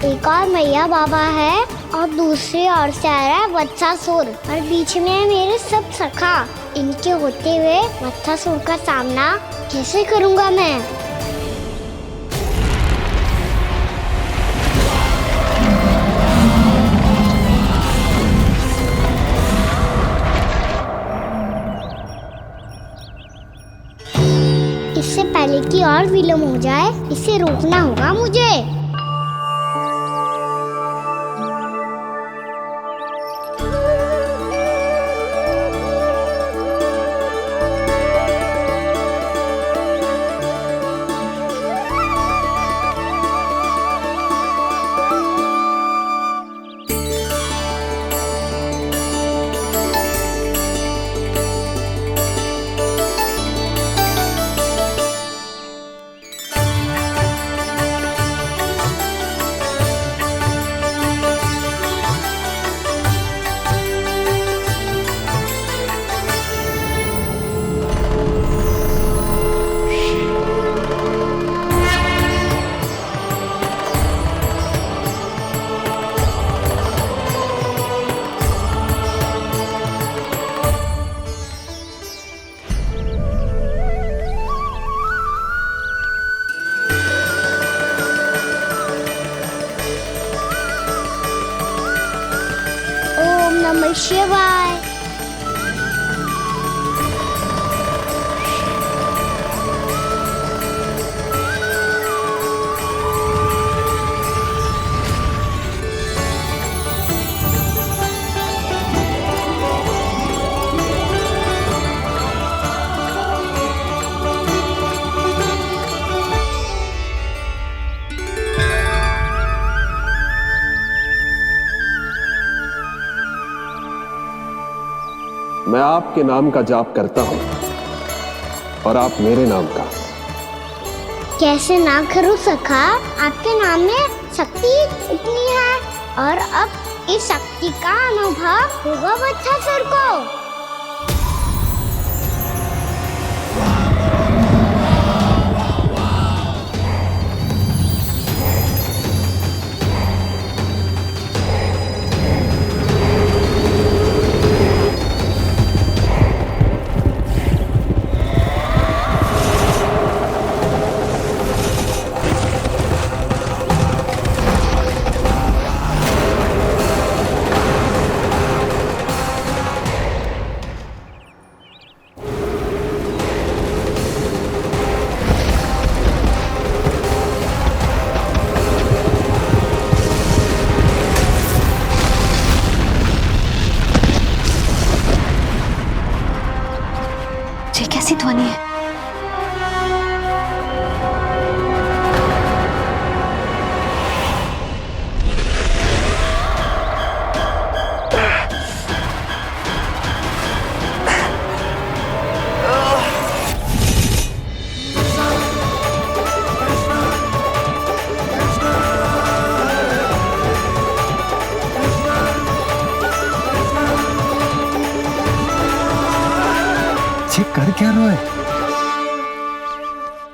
एक और मैया बाबा है और दूसरी ओर से आ रहा है वत्सासुर, और बीच में है मेरे सब सखा। इनके होते हुए वत्सासुर का सामना कैसे करूंगा मैं? इससे एक ही और विलम्ब हो जाए, इसे रोकना होगा मुझे। ओम नमः शिवाय। मैं आपके नाम का जाप करता हूं और आप मेरे नाम का। कैसे ना करूं सखा, आपके नाम में शक्ति इतनी है और अब इस शक्ति का अनुभव होगा वत्सासुर को। ये कैसी ध्वनि है? ये कर क्या रहे हो?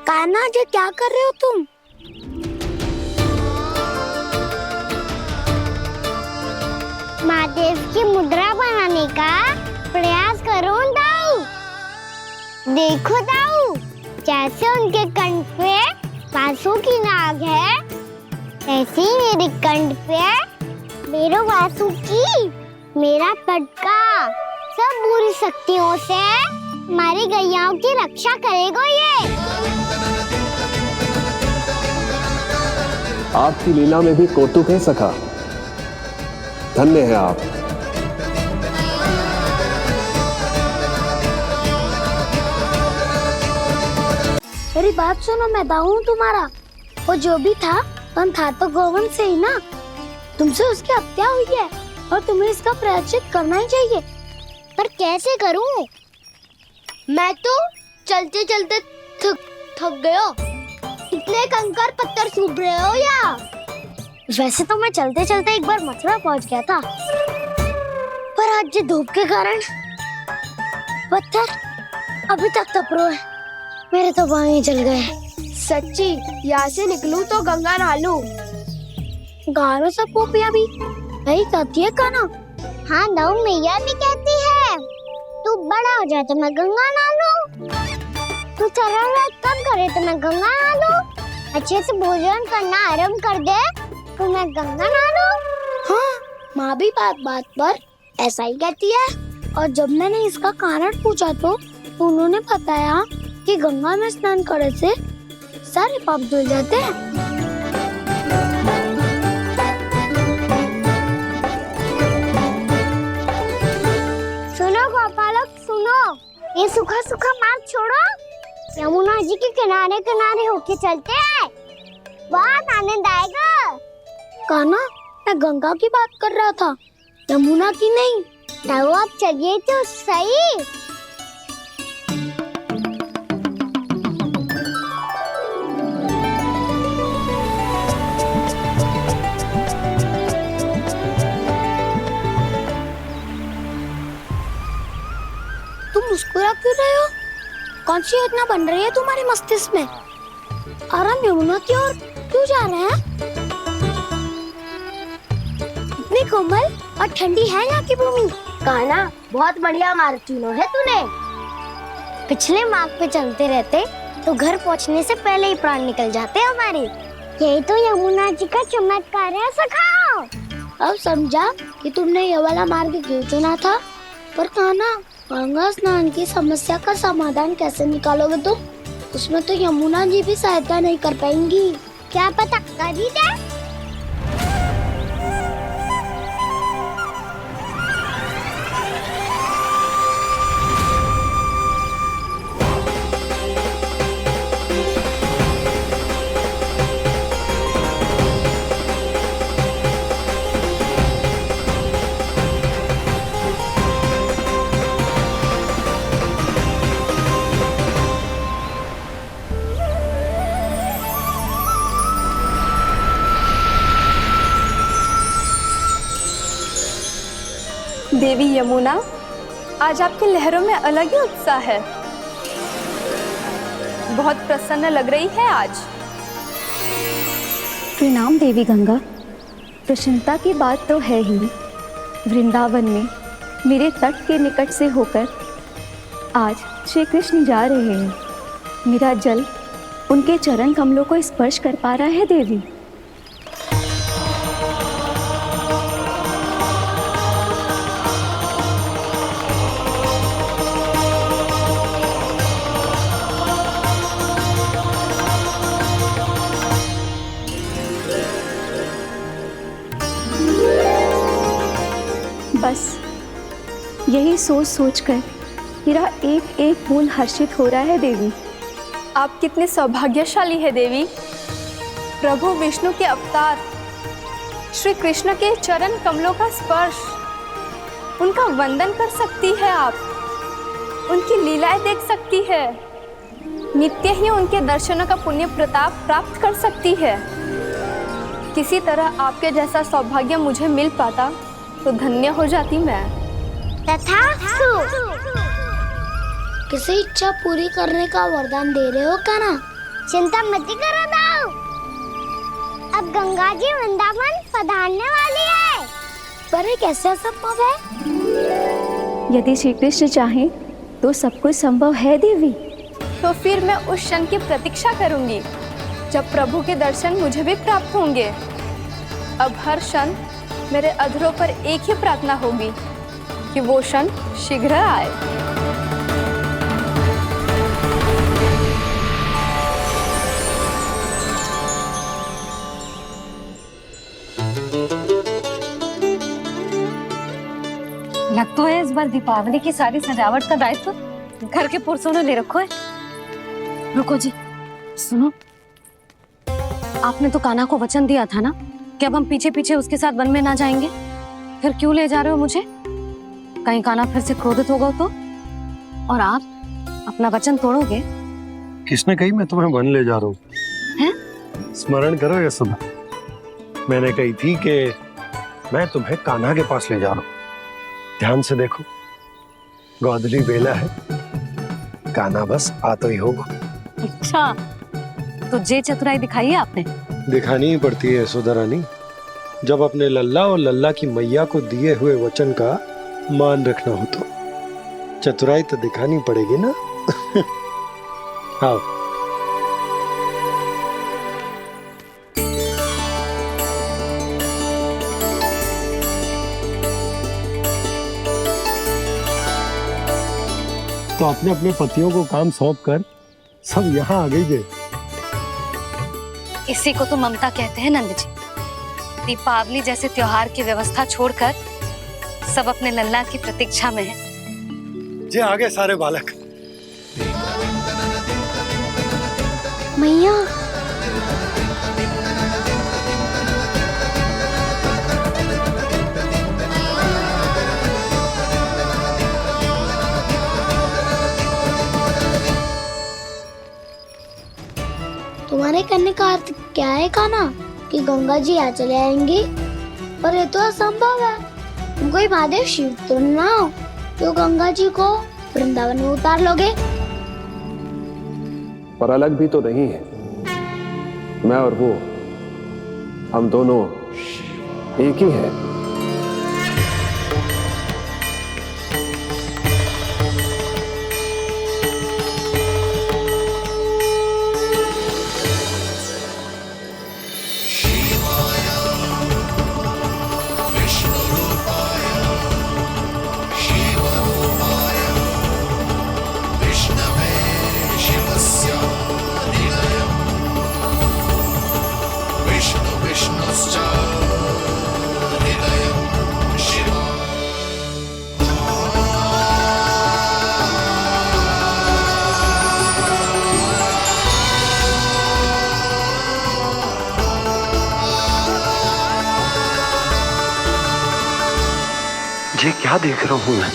कान्हा जी क्या कर रहे हो तुम? महादेव की मुद्रा बनाने का प्रयास करो दाऊ। देखो दाऊ, जैसे उनके कंठ पे वासु की नाग है, ऐसे ही मेरे कंठ पे मेरे वासु की मेरा पटका सब बुरी शक्तियों से हमारी गैयाओं की रक्षा करेगा ये। आपकी लीला में भी कौतुक है सखा, धन्य है आप। मेरी बात सुनो, मैं दाऊ हूँ तुम्हारा। वो जो भी था तो गोवन से ही ना। तुमसे उसकी हत्या हुई है और तुम्हें इसका प्रायश्चित करना ही चाहिए। पर कैसे करूं? मैं तो चलते चलते थक गया। इतने कंकर पत्थर सूख रहे हो या? वैसे तो मैं चलते चलते एक बार मथुरा पहुंच गया था, पर आज ये धूप के कारण पत्थर अभी तक तप रहे हैं। मेरे तो पाँव ही जल गए। सच्ची, यहाँ से निकलूं तो गंगा नहा लूं। गारो सब पोपिया भी यही कहती है कान्हा। हाँ दाऊ मैया भी कहती है, तू बड़ा हो जाए तो मैं गंगा नहा लूं, तू चरण व्रत कब करे तो मैं गंगा नहा लूं, अच्छे से भोजन करना आरंभ कर दे तो मैं गंगा नहा लूं। हाँ, माँ भी बात बात पर ऐसा ही कहती है। और जब मैंने इसका कारण पूछा तो उन्होंने बताया कि गंगा में स्नान करने से सारे पाप धुल जाते हैं। सुनो गोपालक सुनो, ये सूखा सूखा मार्ग छोड़ो, यमुना जी के किनारे किनारे होके चलते हैं, बहुत आनंद आएगा। कान्हा, मैं गंगा की बात कर रहा था, यमुना की नहीं। तो आप चलिए तो सही। तुम मुस्कुरा क्यों रहे हो? कौन सी योजना बन रही है तुम्हारे मस्तिष्क में? और हम यमुना की ओर क्यों जा रहे हैं? इतनी कोमल और ठंडी है यहाँ की भूमि। कान्हा, बहुत बढ़िया मार्ग चुना है तूने। पिछले मार्ग पे चलते रहते तो घर पहुँचने से पहले ही प्राण निकल जाते हमारे। यही तो यमुना जी का चमत्कार है सखाओ। अब समझा कि तुमने ये वाला मार्ग क्यों चुना था। पर कान्हा, गंगा स्नान की समस्या का समाधान कैसे निकालोगे तुम? उसमें तो यमुना जी भी सहायता नहीं कर पाएंगी। क्या पता कर ही दे। देवी यमुना, आज आपकी लहरों में अलग ही उत्साह है। बहुत प्रसन्न लग रही है आज। प्रणाम देवी गंगा। प्रसन्नता की बात तो है ही। वृंदावन में मेरे तट के निकट से होकर आज श्री कृष्ण जा रहे हैं। मेरा जल उनके चरण कमलों को स्पर्श कर पा रहा है देवी। बस यही सोच सोचकर मेरा एक एक फूल हर्षित हो रहा है देवी। आप कितने सौभाग्यशाली है देवी। प्रभु विष्णु के अवतार श्री कृष्ण के चरण कमलों का स्पर्श, उनका वंदन कर सकती है आप, उनकी लीलाएं देख सकती है, नित्य ही उनके दर्शनों का पुण्य प्रताप प्राप्त कर सकती है। किसी तरह आपके जैसा सौभाग्य मुझे मिल पाता तो धन्य हो जाती मैं। तथास्तु। किसी इच्छा पूरी करने का वरदान दे रहे हो कान्हा? चिंता मत करो दाऊ। अब गंगा जी वृंदावन पधारने वाली है। पर ये कैसे संभव है? यदि श्री कृष्ण चाहें तो सब कुछ संभव है देवी। तो फिर मैं उस क्षण की प्रतीक्षा करूंगी जब प्रभु के दर्शन मुझे भी प्राप्त होंगे। अब हर क्षण मेरे अधरों पर एक ही प्रार्थना होगी कि वो क्षण शीघ्र आए। लग तो है इस बार दीपावली की सारी सजावट का दायित्व घर के पुरुषों ने ले रखो है। रुको जी, सुनो, आपने तो कान्हा को वचन दिया था ना कि अब हम पीछे पीछे उसके साथ वन में ना जाएंगे। फिर क्यों ले जा रहे हो मुझे? कहीं कान्हा फिर से क्रोधित होगा तो? और आप अपना वचन तोड़ोगे? किसने कही मैं तुम्हें वन ले जा रहा हूँ? स्मरण करो यशोदा, मैंने कही थी कि मैं तुम्हें कान्हा के पास ले जा रहा हूँ। ध्यान से देखो, गोधली बेला है, कान्हा बस आ तो ही होगा। अच्छा, तो जे चतुराई दिखाई है आपने? दिखानी ही पड़ती है यशोदा रानी, जब अपने लल्ला और लल्ला की मैया को दिए हुए वचन का मान रखना हो तो चतुराई तो दिखानी पड़ेगी ना। आओ। तो अपने अपने पतियों को काम सौंप कर सब यहाँ आ गई थे। इसी को तो ममता कहते हैं नंद जी। दीपावली जैसे त्योहार की व्यवस्था छोड़कर सब अपने लल्ला की प्रतीक्षा में हैं। जे आगे सारे बालक। मैया तुम्हारे करने का अर्थ क्या है कान्हा? कि गंगा जी यहाँ चले आएंगी? पर ये तो असंभव है। तुम कोई महादेव शिव तो ना हो तो गंगा जी को वृंदावन में उतार लोगे? पर अलग भी तो नहीं है। मैं और वो, हम दोनों एक ही हैं। ये क्या देख रहा हूं मैं?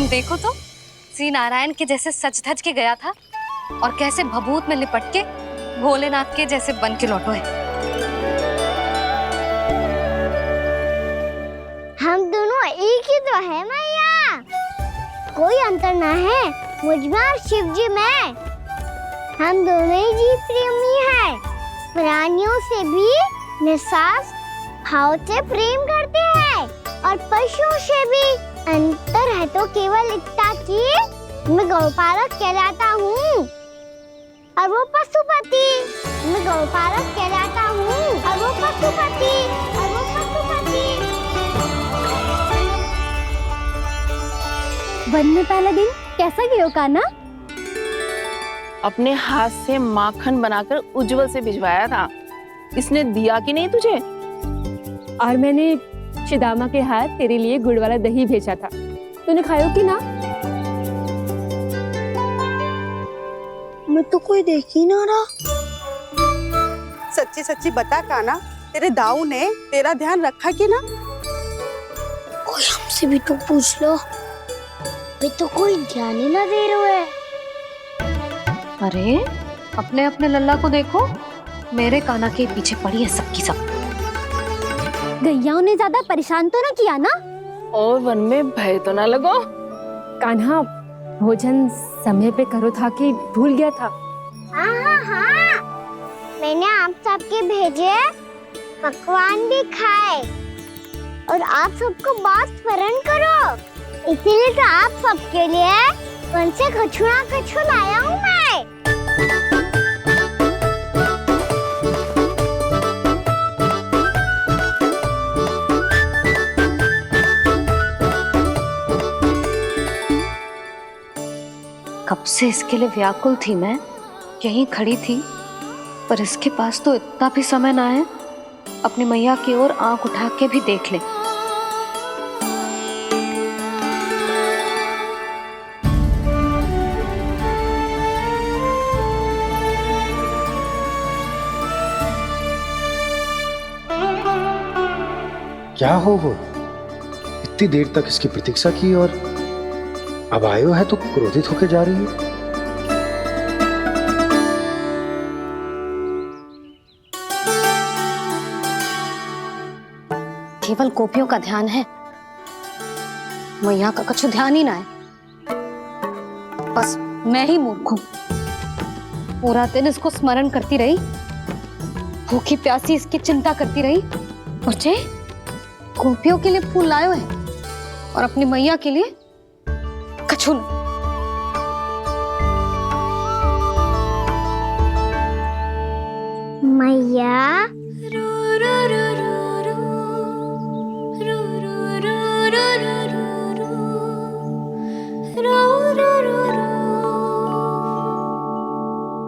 देखो तो श्री नारायण के जैसे सच धज के गया था और कैसे भभूत में लिपट के भोलेनाथ के जैसे बन के लौटो है। हम दोनों एक ही तो है मैया, कोई अंतर ना है मुझमें और शिव जी में। हम दोनों ही जीव प्रेमी हैं, प्राणियों से भी निस्वार्थ भाव से प्रेम करते हैं और पशुओं से भी। अंतर है तो केवल इतना कि मैं गौपालक कहलाता हूँ और वो पशुपति। मैं गौपालक कहलाता हूँ और वो पशुपति। वन में पहला दिन कैसा गया कान्हा? अपने हाथ से माखन बनाकर उज्जवल से भिजवाया था। इसने दिया कि नहीं तुझे? और मैंने शिदामा के हाथ तेरे लिए गुड़ वाला दही भेजा था, तूने खायो कि ना? मैं तो कोई देख ही ना रहा। सच्ची सच्ची बता कान्हा, तेरे दाऊ ने तेरा ध्यान रखा कि ना? कोई हमसे भी तो पूछ लो, वे तो कोई ध्यान ही ना दे रहे हैं। अरे अपने अपने लल्ला को देखो, मेरे कान्हा के पीछे पड़ी है सबकी सब। गैयाओं ने ज्यादा परेशान तो ना किया ना? और वन में भय तो ना लगो? कान्हा भोजन समय पे करो था कि भूल गया था? हाँ, मैंने आप सबके भेजे पकवान भी खाए और आप सबको बात स्मरण करो, इसीलिए तो आप सबके लिए वन से कछु लाया हूँ मैं। कब से इसके लिए व्याकुल थी मैं, यहीं खड़ी थी, पर इसके पास तो इतना भी समय ना है अपनी मैया की ओर आंख उठा के भी देख ले। क्या हो वो? इतनी देर तक इसकी प्रतीक्षा की और अब आयो है तो क्रोधित होकर जा रही है। केवल गोपियों का ध्यान है, मैया का कछु ध्यान ही ना है। बस मैं ही मूर्ख हूं, पूरा दिन इसको स्मरण करती रही, भूखी प्यासी इसकी चिंता करती रही, और जे गोपियों के लिए फूल लायो है और अपनी मैया के लिए कछु नहीं। मैया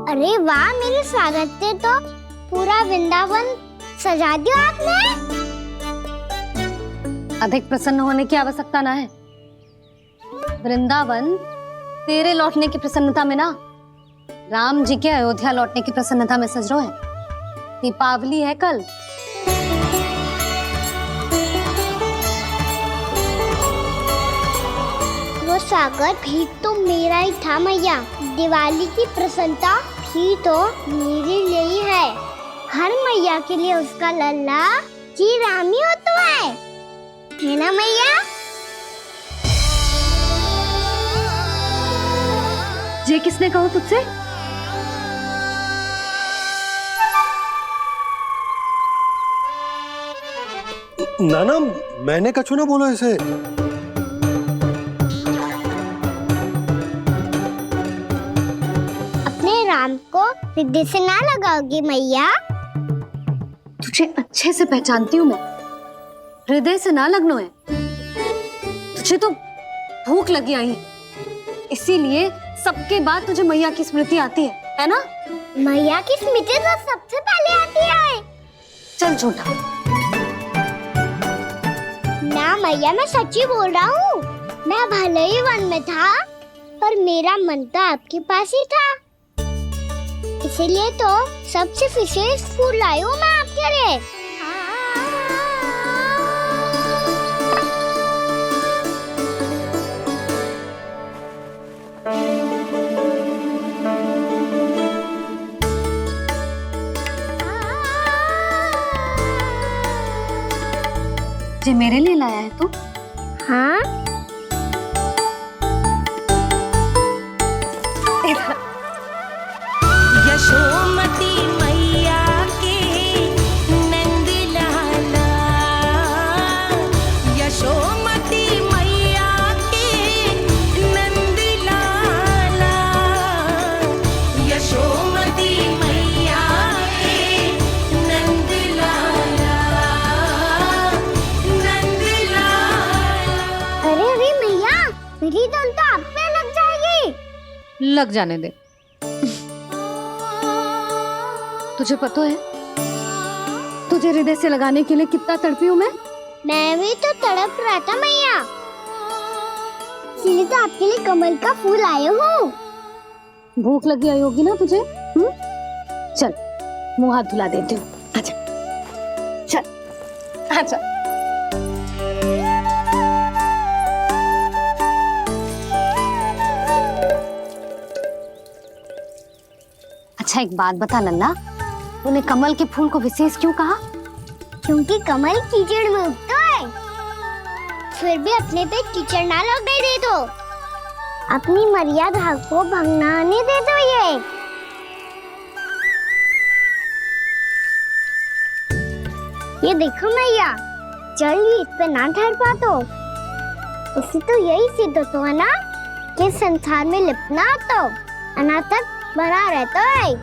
अरे वाह, मेरे स्वागत से तो पूरा वृंदावन सजा दिया आपने। अधिक प्रसन्न होने की आवश्यकता ना है। वृंदावन तेरे लौटने की प्रसन्नता में ना, राम जी के अयोध्या लौटने की प्रसन्नता में सज रहे हैं। दीपावली है कल। वो स्वागत भी तो मेरा ही था मैया। दिवाली की प्रसन्नता भी तो मेरे लिए ही है। हर मैया के लिए उसका लल्ला जी राम ही होता है ना मैया? ये किसने कहा तुझसे? नाना, मैंने कछु ना बोला इसे। अपने राम को हृदय से ना लगाओगी मैया? तुझे अच्छे से पहचानती हूँ मैं। हृदय से ना लगनो है। तुझे तो भूख लगी आई है, इसीलिए सबके बाद तुझे मैया की स्मृति आती है ना? मैया की स्मृति तो सबसे पहले आती है। चल झूठा। ना मैया, मैं सच्ची बोल रहा हूँ। मैं भले ही वन में था, पर मेरा मन तो आपके पास ही था। इसीलिए तो सबसे विशेष फूल लाई हूँ मैं आपके लिए। ये मेरे लिए लाया है तू? हाँ। यशोमती मैया के नंद लाला, यशोमती मैया के नंद लाला, यशोमती मैया के नंद लाला, नंद लाला। अरे अरे मैया, मेरी धुन तो आप पे लग जाएगी। लग जाने दे। तुझे पता है तुझे हृदय से लगाने के लिए कितना तड़पी हूँ मैं? मैं भी तो तड़प रहा था मैया, इसलिए तो आपके लिए कमल का फूल आए हूँ। भूख लगी आई होगी ना तुझे? चल मुंह हाथ धुला देती हूँ। आजा चल आजा। अच्छा एक बात बता लल्ला, तूने कमल के फूल को विशेष क्यों कहा? क्योंकि कमल कीचड़ में उगता है, फिर भी अपने पे कीचड़ ना लगने दे दो। अपनी मर्यादा को भंग ना आने दे दो। ये देखो मैया, जल ही इस पे ना ठहर पा तो इसी तो यही सिद्ध होता है ना कि संसार में लिपना तो अनाथ तक बना रहता है।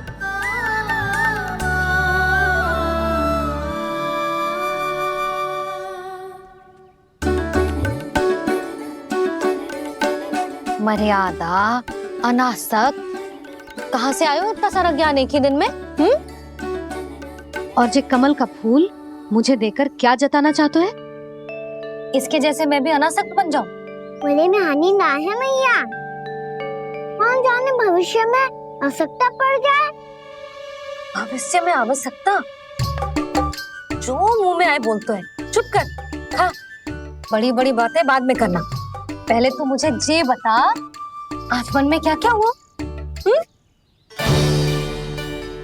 मर्यादा, अनासक, कहाँ से आयो इतना सारा ज्ञान एक ही दिन में? और ये कमल का फूल मुझे देकर क्या जताना चाहते है? इसके जैसे मैं भी अनासक्त बन जाऊं? बोले में हानि ना है मैया, कौन जाने भविष्य में आवश्यकता पड़ जाए। भविष्य में आवश्यकता? जो मुंह में आए बोलते हैं। चुप कर। हाँ, बड़ी बड़ी बातें बाद में करना, पहले तू मुझे ये बता आज मन में क्या क्या हुआ?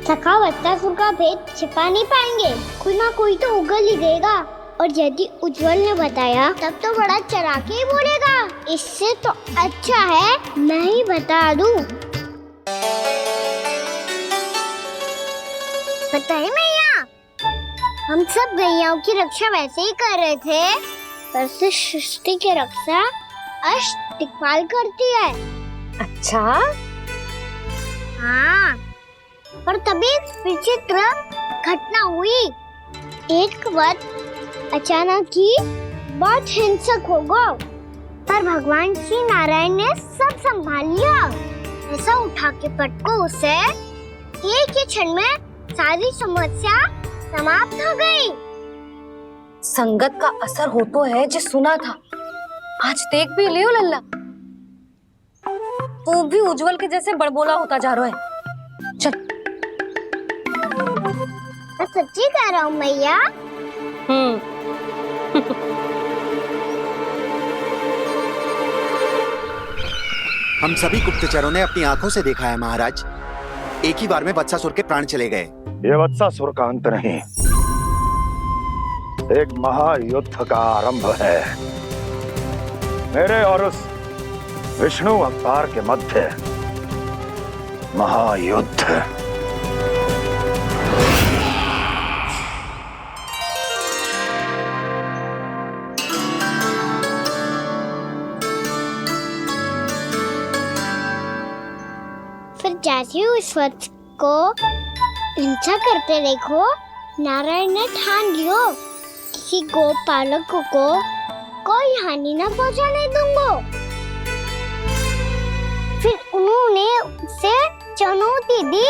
सखावत्तासुर का भेद छिपा नहीं पाएंगे, कोई ना कोई तो उगल ही देगा। और यदि उज्जवल ने बताया तब तो बड़ा चला के ही बोलेगा। इससे तो अच्छा है मैं ही बता दूं। बताइए मैया, हम सब गैयाओं की रक्षा वैसे ही कर रहे थे, पर से सृष्टि की रक्षा अष्ट दिक्पाल करती है। अच्छा? हाँ, पर तभी विचित्र घटना हुई। एक वक्त अचानक ही बहुत हिंसक हो गया, पर भगवान श्री नारायण ने सब संभाल लिया। ऐसा उठा के पटको उसे, एक ही क्षण में सारी समस्या समाप्त हो गई। संगत का असर हो तो है जो सुना था, आज देख भी लियो लल्ला। तू भी उज्जवल के जैसे बड़बोला होता जा रहा है। चल। मैं सच्ची कह रहा हूँ मैया। हम सभी गुप्तचरों ने अपनी आंखों से देखा है महाराज, एक ही बार में वत्सासुर के प्राण चले गए। ये वत्सासुर का अंत नहीं, एक महायुद्ध का आरंभ है। मेरे और उस विष्णु अवतार के मध्य महायुद्ध। फिर जैसे ही उस वक्त को हिंसा करते देखो, नारायण ने ठान लियो किसी गोपालक को कोई हानि न पहुंचाने दूंगा। फिर उन्होंने उसे चुनौती दी।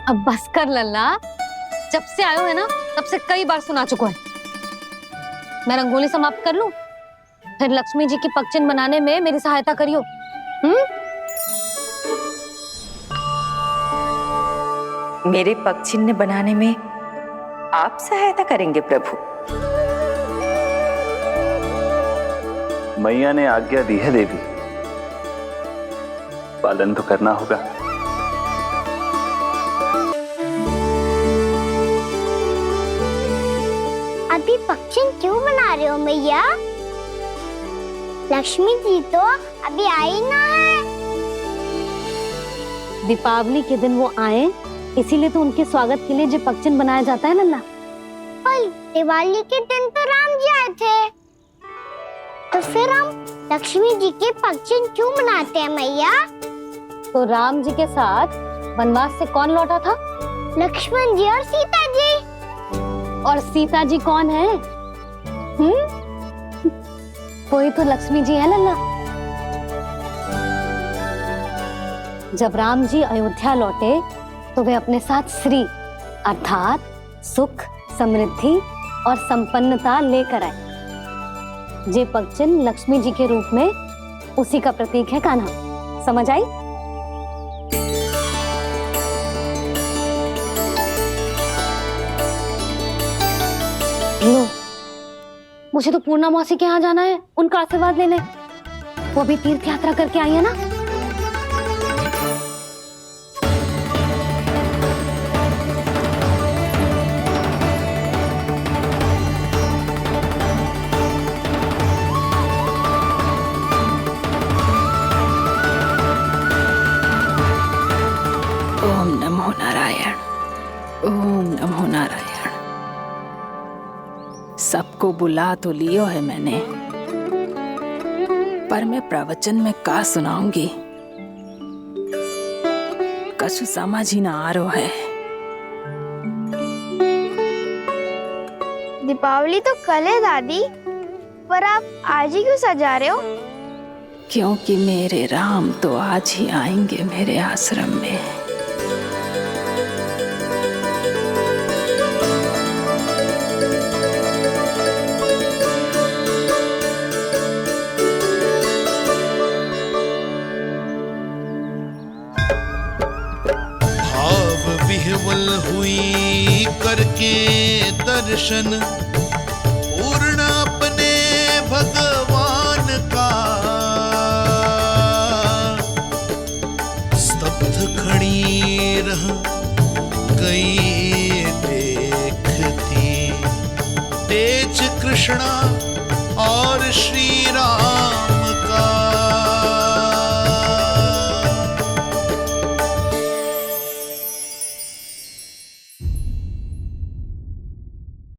अब बस कर लल्ला, जब से आयो है ना तब से कई बार सुना चुका है। मैं रंगोली समाप्त कर लूं, फिर लक्ष्मी जी की पगचिन बनाने में मेरी सहायता करियो। मेरे पगचिन्ह बनाने में आप सहायता करेंगे प्रभु? मैया ने आज्ञा दी है देवी, पालन तो करना होगा। अभी पगचिन क्यों बना रहे हो मैया? लक्ष्मी जी तो अभी आई ना है। दीपावली के दिन वो आए, इसीलिए तो उनके स्वागत के लिए जो पगचिन बनाया जाता है लल्ला। पर दिवाली के दिन तो राम जी आए थे, तो फिर हम लक्ष्मी जी के पगचिन क्यों बनाते हैं मैया? तो राम जी के साथ वनवास से कौन लौटा था? लक्ष्मण जी और सीता जी। और सीता जी कौन है? कोई तो लक्ष्मी जी है लल्ला। जब राम जी अयोध्या लौटे तो वे अपने साथ श्री अर्थात सुख, समृद्धि और संपन्नता लेकर आए। जे पगचिन लक्ष्मी जी के रूप में उसी का प्रतीक है कान्हा। समझ आई? लो, मुझे तो पूर्णा मौसी के यहाँ जाना है, उनका आशीर्वाद लेने। वो भी तीर्थ यात्रा करके आई है ना। ओम नमो नारायण, ओम नमो नारायण। सबको बुला तो लियो है मैंने, पर मैं प्रवचन में का सुनाऊंगी, कछु समझ ही ना आ रहा है। दीपावली तो कल है दादी, पर आप आज ही क्यों सजा रहे हो? क्योंकि मेरे राम तो आज ही आएंगे मेरे आश्रम में। विह्वल हुई करके दर्शन, पूर्ण अपने भगवान का, स्तब्ध खड़ी रह गई देखती, तेज कृष्णा और श्री राम